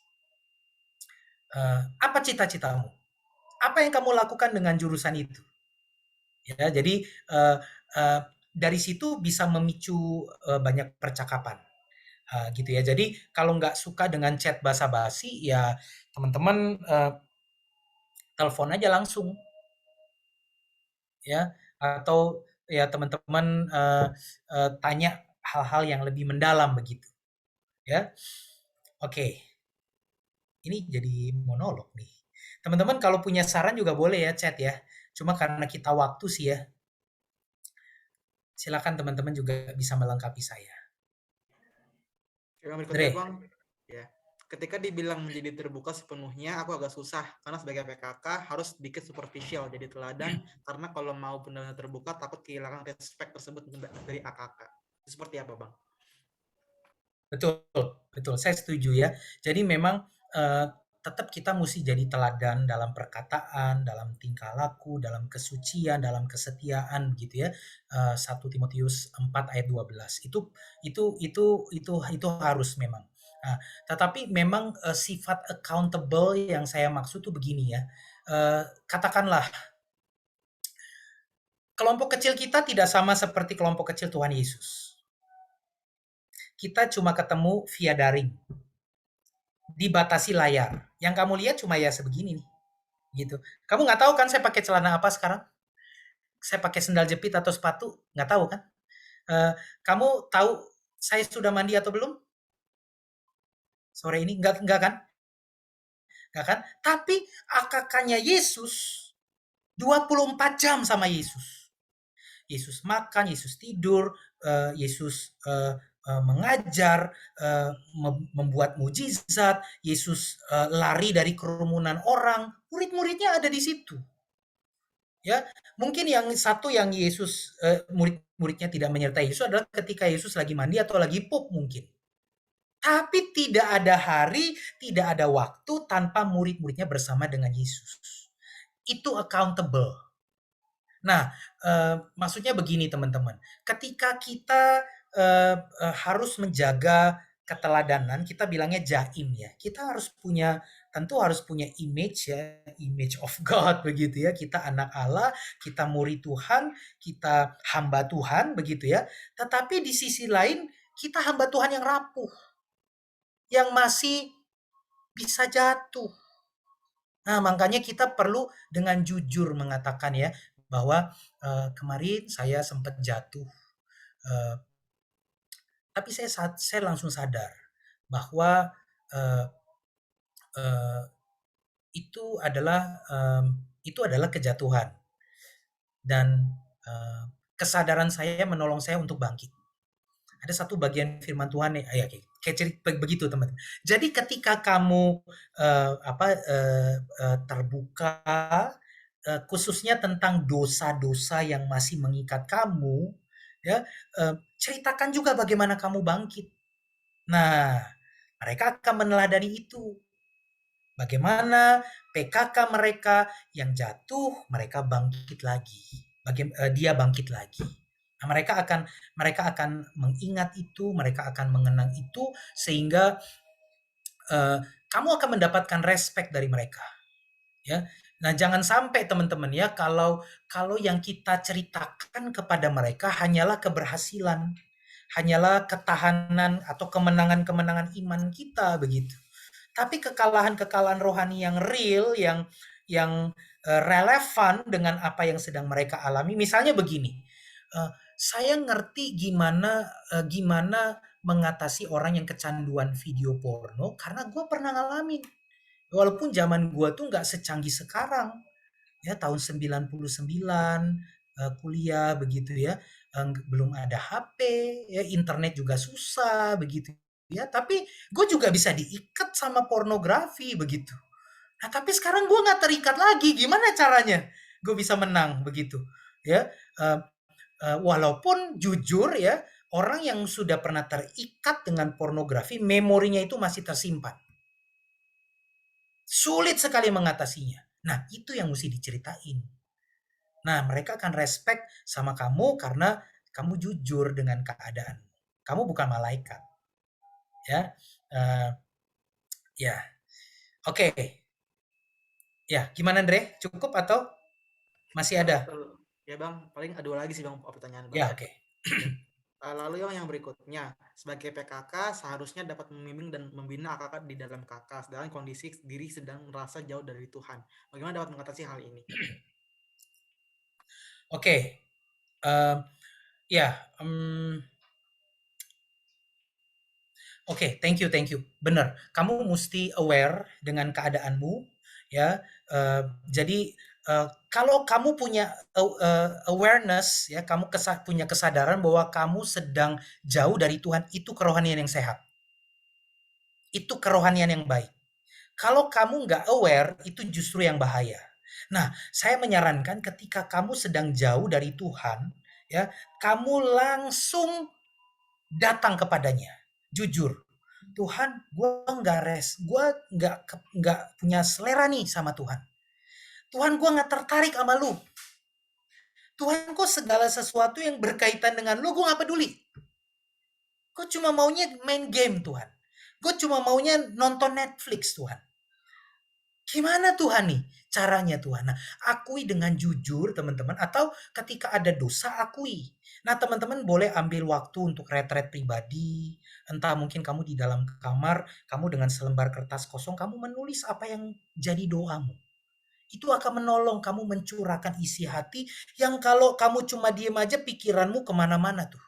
[SPEAKER 7] Apa cita-citamu? Apa yang kamu lakukan dengan jurusan itu? Ya, jadi dari situ bisa memicu banyak percakapan. Gitu ya. Jadi kalau nggak suka dengan chat basa-basi, ya teman-teman telepon aja langsung, ya. Atau ya teman-teman tanya hal-hal yang lebih mendalam begitu, ya. Oke, ini jadi monolog nih. Teman-teman kalau punya saran juga boleh ya chat ya. Cuma karena kita waktu sih ya. Silakan teman-teman juga bisa melengkapi saya.
[SPEAKER 1] Yang berikutnya Bang, ya. Ketika dibilang menjadi terbuka sepenuhnya, aku agak susah karena sebagai PKK harus sedikit superficial jadi teladan karena kalau mau benar-benar terbuka takut kehilangan respect tersebut dari AKK. Seperti apa Bang?
[SPEAKER 7] Betul. Saya setuju ya. Jadi memang tetap kita mesti jadi teladan dalam perkataan, dalam tingkah laku, dalam kesucian, dalam kesetiaan gitu ya. 1 Timotius 4 ayat 12. Itu harus memang. Nah, tetapi memang sifat accountable yang saya maksud tuh begini ya. Katakanlah kelompok kecil kita tidak sama seperti kelompok kecil Tuhan Yesus. Kita cuma ketemu via daring. Dibatasi layar. Yang kamu lihat cuma ya sebegini nih. Gitu. Kamu nggak tahu kan saya pakai celana apa sekarang? Saya pakai sendal jepit atau sepatu? Nggak tahu kan? Kamu tahu saya sudah mandi atau belum? Sore ini? Nggak kan? Nggak kan? Tapi AKK-nya Yesus 24 jam sama Yesus. Yesus makan, Yesus tidur, Yesus mengajar, membuat mujizat, Yesus lari dari kerumunan orang, murid-muridnya ada di situ. Ya, mungkin yang satu yang Yesus murid-muridnya tidak menyertai Yesus adalah ketika Yesus lagi mandi atau lagi pup mungkin. Tapi tidak ada hari, tidak ada waktu tanpa murid-muridnya bersama dengan Yesus. Itu accountable. Nah, maksudnya begini teman-teman, ketika kita harus menjaga keteladanan, kita bilangnya jaim ya. Kita tentu harus punya image ya, image of God begitu ya. Kita anak Allah, kita murid Tuhan, kita hamba Tuhan begitu ya. Tetapi di sisi lain kita hamba Tuhan yang rapuh, yang masih bisa jatuh. Nah, makanya kita perlu dengan jujur mengatakan ya, bahwa kemarin saya sempat jatuh. Tapi saya langsung sadar bahwa itu adalah kejatuhan. Dan kesadaran saya menolong saya untuk bangkit. Ada satu bagian firman Tuhan ya, kayak begitu teman-teman. Jadi ketika kamu terbuka, khususnya tentang dosa-dosa yang masih mengikat kamu, ya ceritakan juga bagaimana kamu bangkit. Nah, mereka akan meneladani itu. Bagaimana PKK mereka yang jatuh, mereka bangkit lagi. Dia bangkit lagi. Nah, mereka akan mengingat itu, mereka akan mengenang itu, sehingga kamu akan mendapatkan respect dari mereka. Ya. Nah, jangan sampai teman-teman ya, kalau yang kita ceritakan kepada mereka hanyalah keberhasilan, hanyalah ketahanan atau kemenangan-kemenangan iman kita begitu. Tapi kekalahan-kekalahan rohani yang real, yang relevan dengan apa yang sedang mereka alami. Misalnya begini, saya ngerti gimana mengatasi orang yang kecanduan video porno karena gue pernah ngalamin. Walaupun zaman gue tuh nggak secanggih sekarang, ya tahun 99 kuliah begitu ya, belum ada HP, ya internet juga susah begitu ya. Tapi gue juga bisa diikat sama pornografi begitu. Nah tapi sekarang gue nggak terikat lagi. Gimana caranya gue bisa menang begitu? Ya, walaupun jujur ya, orang yang sudah pernah terikat dengan pornografi, memorinya itu masih tersimpan. Sulit sekali mengatasinya. Nah, itu yang mesti diceritain. Nah, mereka akan respect sama kamu karena kamu jujur dengan keadaan. Kamu bukan malaikat. Ya. Ya. Oke. Ya, gimana Andre? Cukup atau masih ada?
[SPEAKER 1] Ya Bang, paling ada lagi sih Bang pertanyaan Bang.
[SPEAKER 7] Ya, oke.
[SPEAKER 1] Lalu yang berikutnya, sebagai PKK seharusnya dapat membimbing dan membina AKK di dalam KK, sedangkan kondisi diri sedang merasa jauh dari Tuhan. Bagaimana dapat mengatasi hal ini?
[SPEAKER 7] Oke. Oke, thank you. Benar, kamu mesti aware dengan keadaanmu, ya. Jadi kalau kamu punya awareness, ya, kamu punya kesadaran bahwa kamu sedang jauh dari Tuhan, itu kerohanian yang sehat. Itu kerohanian yang baik. Kalau kamu nggak aware, itu justru yang bahaya. Nah, saya menyarankan ketika kamu sedang jauh dari Tuhan, ya, kamu langsung datang kepadanya. Jujur, Tuhan, gue nggak punya selera nih sama Tuhan. Tuhan, gue nggak tertarik sama lu. Tuhan, kok segala sesuatu yang berkaitan dengan lu, gue nggak peduli. Gue cuma maunya main game, Tuhan. Gue cuma maunya nonton Netflix, Tuhan. Gimana Tuhan nih caranya Tuhan? Nah, akui dengan jujur teman-teman, atau ketika ada dosa akui. Nah, teman-teman boleh ambil waktu untuk retret pribadi. Entah mungkin kamu di dalam kamar, kamu dengan selembar kertas kosong, kamu menulis apa yang jadi doamu. Itu akan menolong kamu mencurahkan isi hati yang kalau kamu cuma diem aja pikiranmu kemana-mana tuh.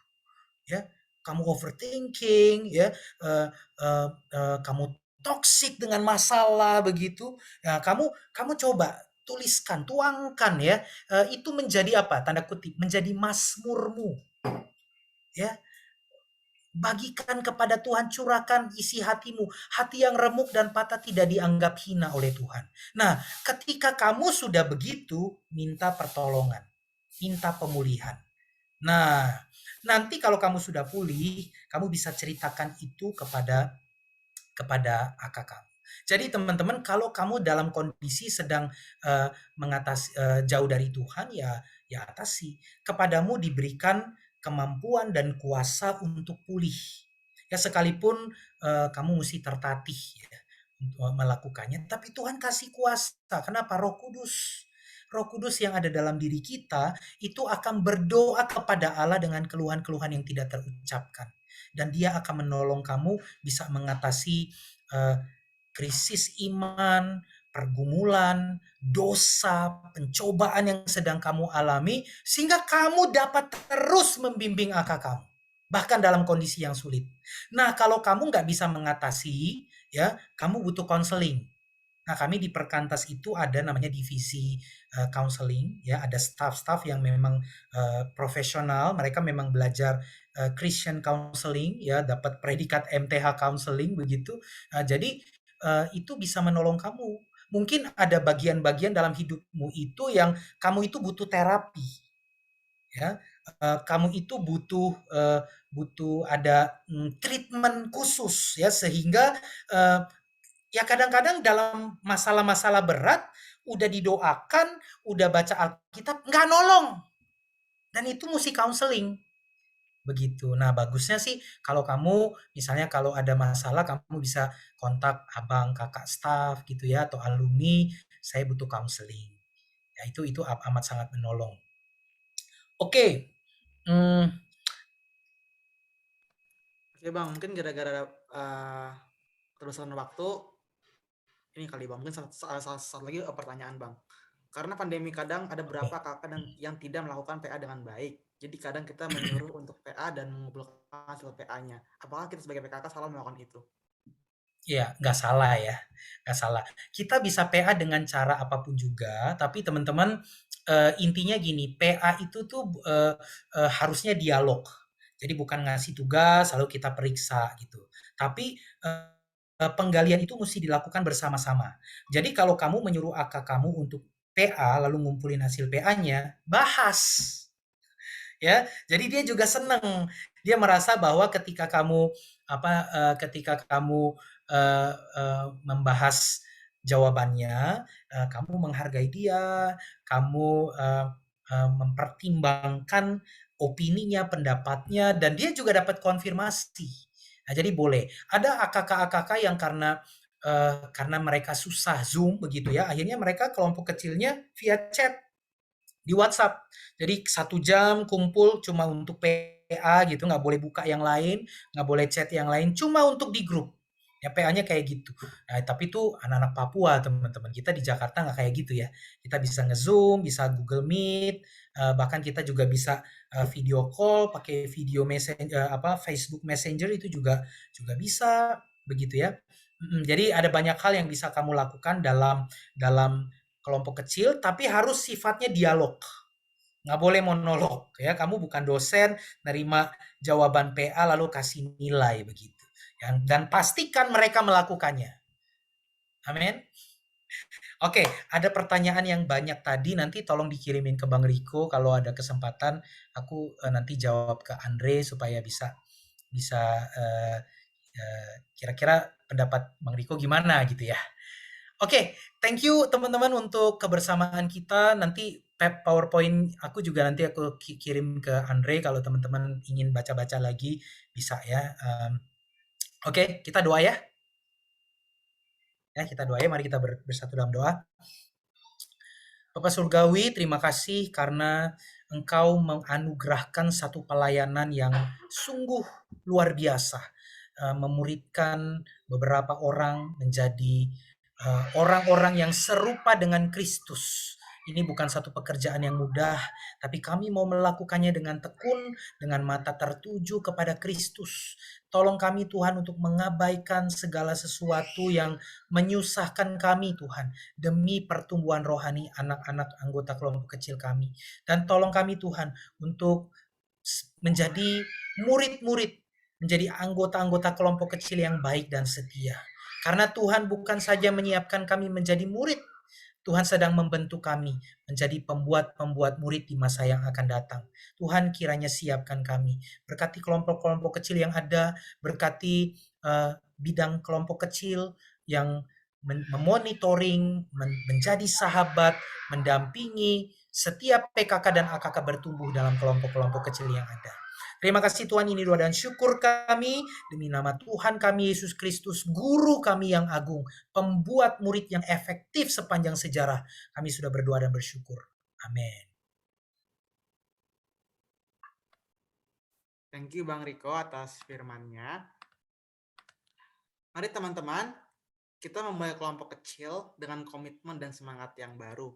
[SPEAKER 7] Ya, kamu overthinking, ya, kamu toksik dengan masalah begitu. Ya, kamu coba tuliskan, tuangkan ya. Itu menjadi apa? Tanda kutip, menjadi mazmurmu. Ya. Bagikan kepada Tuhan, curahkan isi hatimu. Hati yang remuk dan patah tidak dianggap hina oleh Tuhan. Nah, ketika kamu sudah begitu, minta pertolongan. Minta pemulihan. Nah, nanti kalau kamu sudah pulih, kamu bisa ceritakan itu kepada AKK kamu. Jadi teman-teman, kalau kamu dalam kondisi sedang mengatasi jauh dari Tuhan, ya atasi. Kepadamu diberikan kemampuan dan kuasa untuk pulih. Ya, sekalipun kamu mesti tertatih ya, untuk melakukannya, tapi Tuhan kasih kuasa. Kenapa? Roh Kudus yang ada dalam diri kita itu akan berdoa kepada Allah dengan keluhan-keluhan yang tidak terucapkan. Dan dia akan menolong kamu bisa mengatasi krisis iman, pergumulan, dosa, pencobaan yang sedang kamu alami, sehingga kamu dapat terus membimbing AKK kamu, bahkan dalam kondisi yang sulit. Nah, kalau kamu nggak bisa mengatasi, ya, kamu butuh konseling. Nah, kami di Perkantas itu ada namanya divisi counseling, ya, ada staff-staff yang memang profesional, mereka memang belajar Christian counseling, ya, dapat predikat MTH counseling begitu. Jadi itu bisa menolong kamu. Mungkin ada bagian-bagian dalam hidupmu itu yang kamu itu butuh terapi, ya. Kamu itu butuh ada treatment khusus, ya, sehingga ya kadang-kadang dalam masalah-masalah berat udah didoakan, udah baca Alkitab, nggak nolong. Dan itu mesti counseling. Begitu. Nah, bagusnya sih kalau kamu misalnya kalau ada masalah kamu bisa kontak abang, kakak staff gitu ya, atau alumni, saya butuh counseling. Ya, itu amat sangat menolong. Oke.
[SPEAKER 1] Oke Bang, mungkin gara-gara terusan waktu ini kali Bang, mungkin satu lagi pertanyaan Bang. Karena pandemi kadang ada beberapa kakak yang tidak melakukan PA dengan baik. Jadi kadang kita menyuruh untuk PA dan mengumpulkan hasil PA-nya. Apakah kita sebagai PKK salah melakukan itu?
[SPEAKER 7] Ya, nggak salah ya. Nggak salah. Kita bisa PA dengan cara apapun juga, tapi teman-teman intinya gini, PA itu tuh harusnya dialog. Jadi bukan ngasih tugas lalu kita periksa gitu. Tapi penggalian itu mesti dilakukan bersama-sama. Jadi kalau kamu menyuruh AKK kamu untuk PA lalu ngumpulin hasil PA-nya, bahas. Ya, jadi dia juga senang. Dia merasa bahwa ketika kamu membahas jawabannya, kamu menghargai dia, kamu mempertimbangkan opininya, pendapatnya, dan dia juga dapat konfirmasi. Nah, jadi boleh. Ada AKK-AKK yang karena mereka susah Zoom begitu ya, akhirnya mereka kelompok kecilnya via chat di WhatsApp. Jadi 1 jam kumpul cuma untuk PA gitu, nggak boleh buka yang lain, nggak boleh chat yang lain, cuma untuk di grup. Ya PA-nya kayak gitu. Nah, tapi itu anak-anak Papua, teman-teman. Kita di Jakarta nggak kayak gitu ya. Kita bisa nge-Zoom, bisa Google Meet, bahkan kita juga bisa video call, pakai video Facebook Messenger itu juga bisa begitu ya. Jadi ada banyak hal yang bisa kamu lakukan dalam kelompok kecil, tapi harus sifatnya dialog. Nggak boleh monolog ya. Kamu bukan dosen, nerima jawaban PA lalu kasih nilai begitu. Dan pastikan mereka melakukannya. Amin. Oke, ada pertanyaan yang banyak tadi, nanti tolong dikirimin ke Bang Riko kalau ada kesempatan. Aku nanti jawab ke Andre supaya bisa kira-kira pendapat Bang Riko gimana gitu ya. Oke, thank you teman-teman untuk kebersamaan kita. Nanti PowerPoint aku juga nanti aku kirim ke Andre kalau teman-teman ingin baca-baca lagi bisa ya. Oke, kita doa ya. Ya, kita doa ya. Mari kita bersatu dalam doa. Bapak Surgawi, terima kasih karena Engkau menganugerahkan satu pelayanan yang sungguh luar biasa. Memuridkan beberapa orang menjadi orang-orang yang serupa dengan Kristus. Ini bukan satu pekerjaan yang mudah, tapi kami mau melakukannya dengan tekun, dengan mata tertuju kepada Kristus. Tolong kami Tuhan untuk mengabaikan segala sesuatu yang menyusahkan kami Tuhan, demi pertumbuhan rohani anak-anak anggota kelompok kecil kami. Dan tolong kami Tuhan untuk menjadi murid-murid, menjadi anggota-anggota kelompok kecil yang baik dan setia. Karena Tuhan bukan saja menyiapkan kami menjadi murid, Tuhan sedang membentuk kami menjadi pembuat-pembuat murid di masa yang akan datang. Tuhan kiranya siapkan kami. Berkati kelompok-kelompok kecil yang ada, berkati bidang kelompok kecil yang memonitoring, menjadi sahabat, mendampingi setiap PKK dan AKK bertumbuh dalam kelompok-kelompok kecil yang ada. Terima kasih Tuhan, ini doa dan syukur kami demi nama Tuhan kami Yesus Kristus, guru kami yang agung, pembuat murid yang efektif sepanjang sejarah. Kami sudah berdoa dan bersyukur. Amin.
[SPEAKER 1] Thank you Bang Riko atas firman-Nya. Mari teman-teman, kita memulai kelompok kecil dengan komitmen dan semangat yang baru.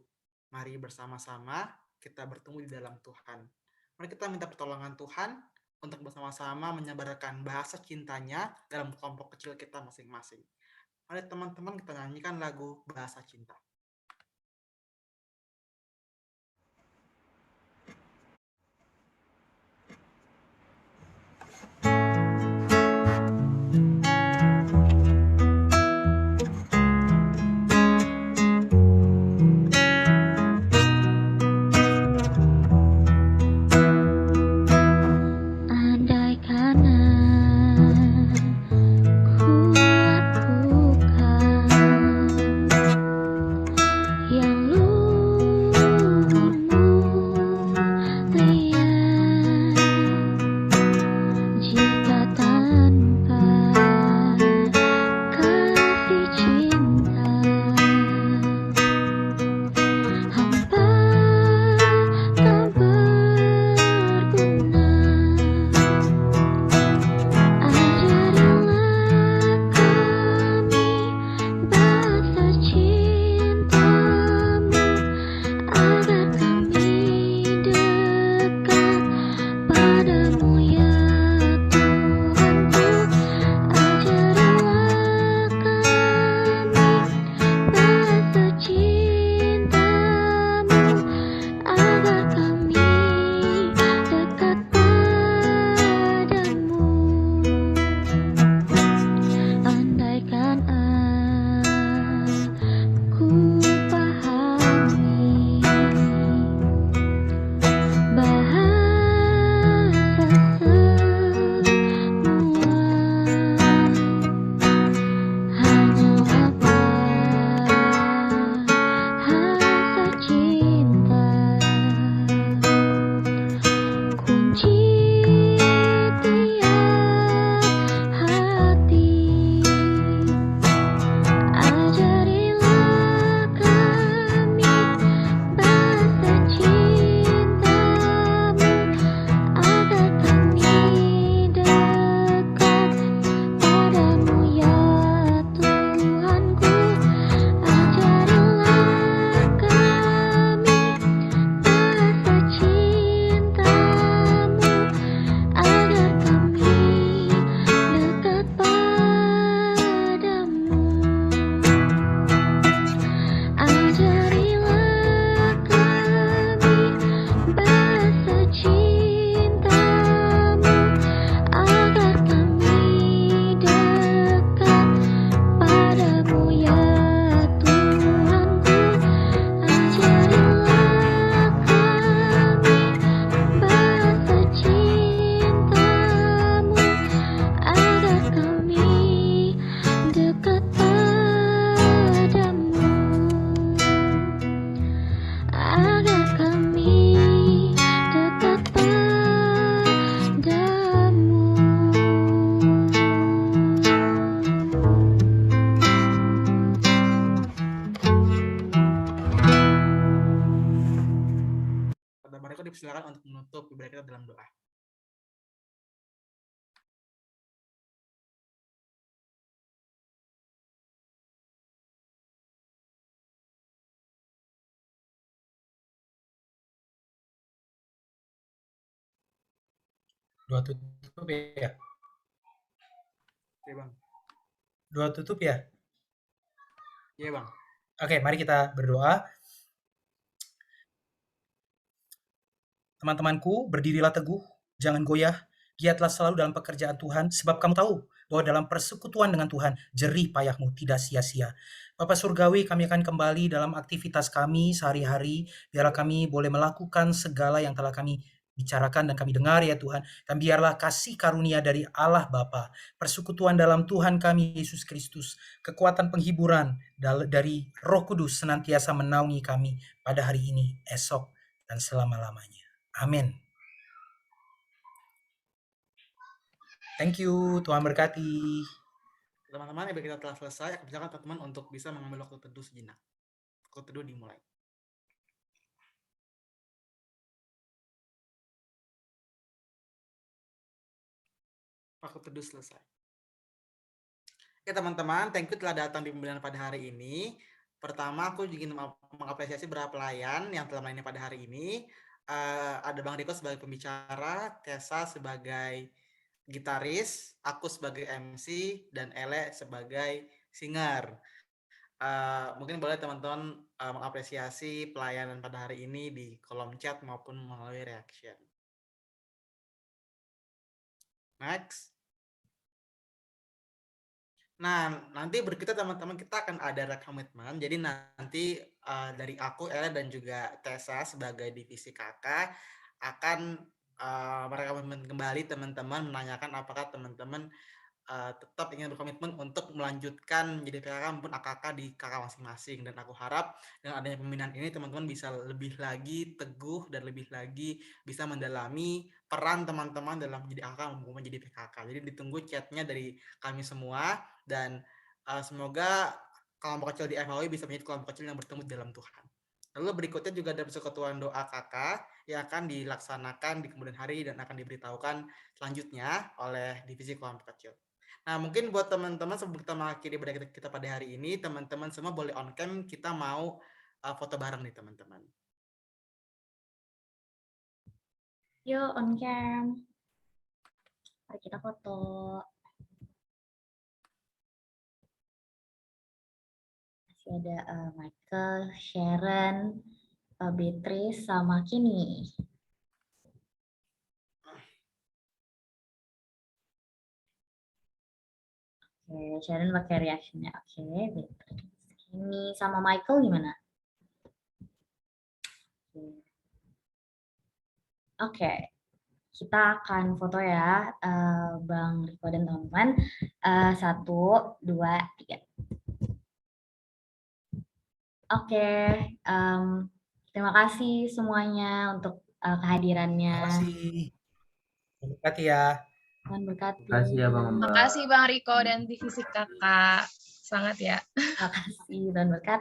[SPEAKER 1] Mari bersama-sama kita bertumbuh di dalam Tuhan. Mari kita minta pertolongan Tuhan untuk bersama-sama menyebarkan bahasa cintanya dalam kelompok kecil kita masing-masing. Mari teman-teman kita nyanyikan lagu Bahasa Cinta. silakan untuk menutup ibadah kita dalam doa.
[SPEAKER 7] Doa tutup ya?
[SPEAKER 1] Oke, Bang.
[SPEAKER 7] Doa tutup ya?
[SPEAKER 1] Iya, Bang.
[SPEAKER 7] Oke, mari kita berdoa. Teman-temanku, berdirilah teguh, jangan goyah, giatlah selalu dalam pekerjaan Tuhan, sebab kamu tahu bahwa dalam persekutuan dengan Tuhan, jerih payahmu tidak sia-sia. Bapa Surgawi, kami akan kembali dalam aktivitas kami sehari-hari, biarlah kami boleh melakukan segala yang telah kami bicarakan dan kami dengar ya Tuhan, dan biarlah kasih karunia dari Allah Bapa, persekutuan dalam Tuhan kami Yesus Kristus, kekuatan penghiburan dari Roh Kudus senantiasa menaungi kami pada hari ini, esok, dan selama-lamanya. Amin. Thank you, Tuhan berkati.
[SPEAKER 1] Teman-teman, ibadah kita telah selesai. Aku silakan teman-teman untuk bisa mengambil waktu teduh sejenak. Waktu teduh dimulai. Waktu teduh selesai. Oke teman-teman, thank you telah datang di pembelajaran pada hari ini. Pertama, aku ingin mengapresiasi beberapa pelayan yang telah melayani pada hari ini. Ada Bang Riko sebagai pembicara, Tessa sebagai gitaris, aku sebagai MC, dan Ele sebagai singer. Mungkin boleh teman-teman mengapresiasi pelayanan pada hari ini di kolom chat maupun melalui reaction. Next. Nah, nanti berikutnya teman-teman kita akan ada komitmen. Jadi nanti dari aku, Ele, dan juga Tessa sebagai divisi kakak akan merekomen kembali teman-teman, menanyakan apakah teman-teman tetap ingin berkomitmen untuk melanjutkan menjadi PKK maupun AKK di kakak masing-masing. Dan aku harap dengan adanya pembinaan ini teman-teman bisa lebih lagi teguh dan lebih lagi bisa mendalami peran teman-teman dalam menjadi AKK maupun menjadi PKK. Jadi ditunggu chatnya dari kami semua dan semoga kelompok kecil di FHW bisa menjadi kelompok kecil yang bertemu dalam Tuhan. Lalu berikutnya juga ada persekutuan doa kakak yang akan dilaksanakan di kemudian hari dan akan diberitahukan selanjutnya oleh divisi kelompok kecil. Nah, mungkin buat teman-teman sebelum kita mengakhiri ibadah kita pada hari ini, teman-teman semua boleh on cam, kita mau foto bareng nih teman-teman.
[SPEAKER 10] Yuk on cam. Mari kita foto. Masih ada Michael, Sharon, Beatrice, sama Kini. Oke, Sharon pakai reactionnya. Oke, Beatrice. Kini sama Michael gimana? Oke, kita akan foto ya, Bang Riko dan teman-teman. 1, 2, 3. Oke, terima kasih semuanya untuk kehadirannya.
[SPEAKER 7] Terima kasih. Terima kasih ya.
[SPEAKER 10] Tuhan berkati.
[SPEAKER 13] Terima kasih ya Bang Mbak.
[SPEAKER 5] Makasih Bang Riko dan divisi kakak. Semangat ya.
[SPEAKER 10] Terima kasih, Tuhan berkati.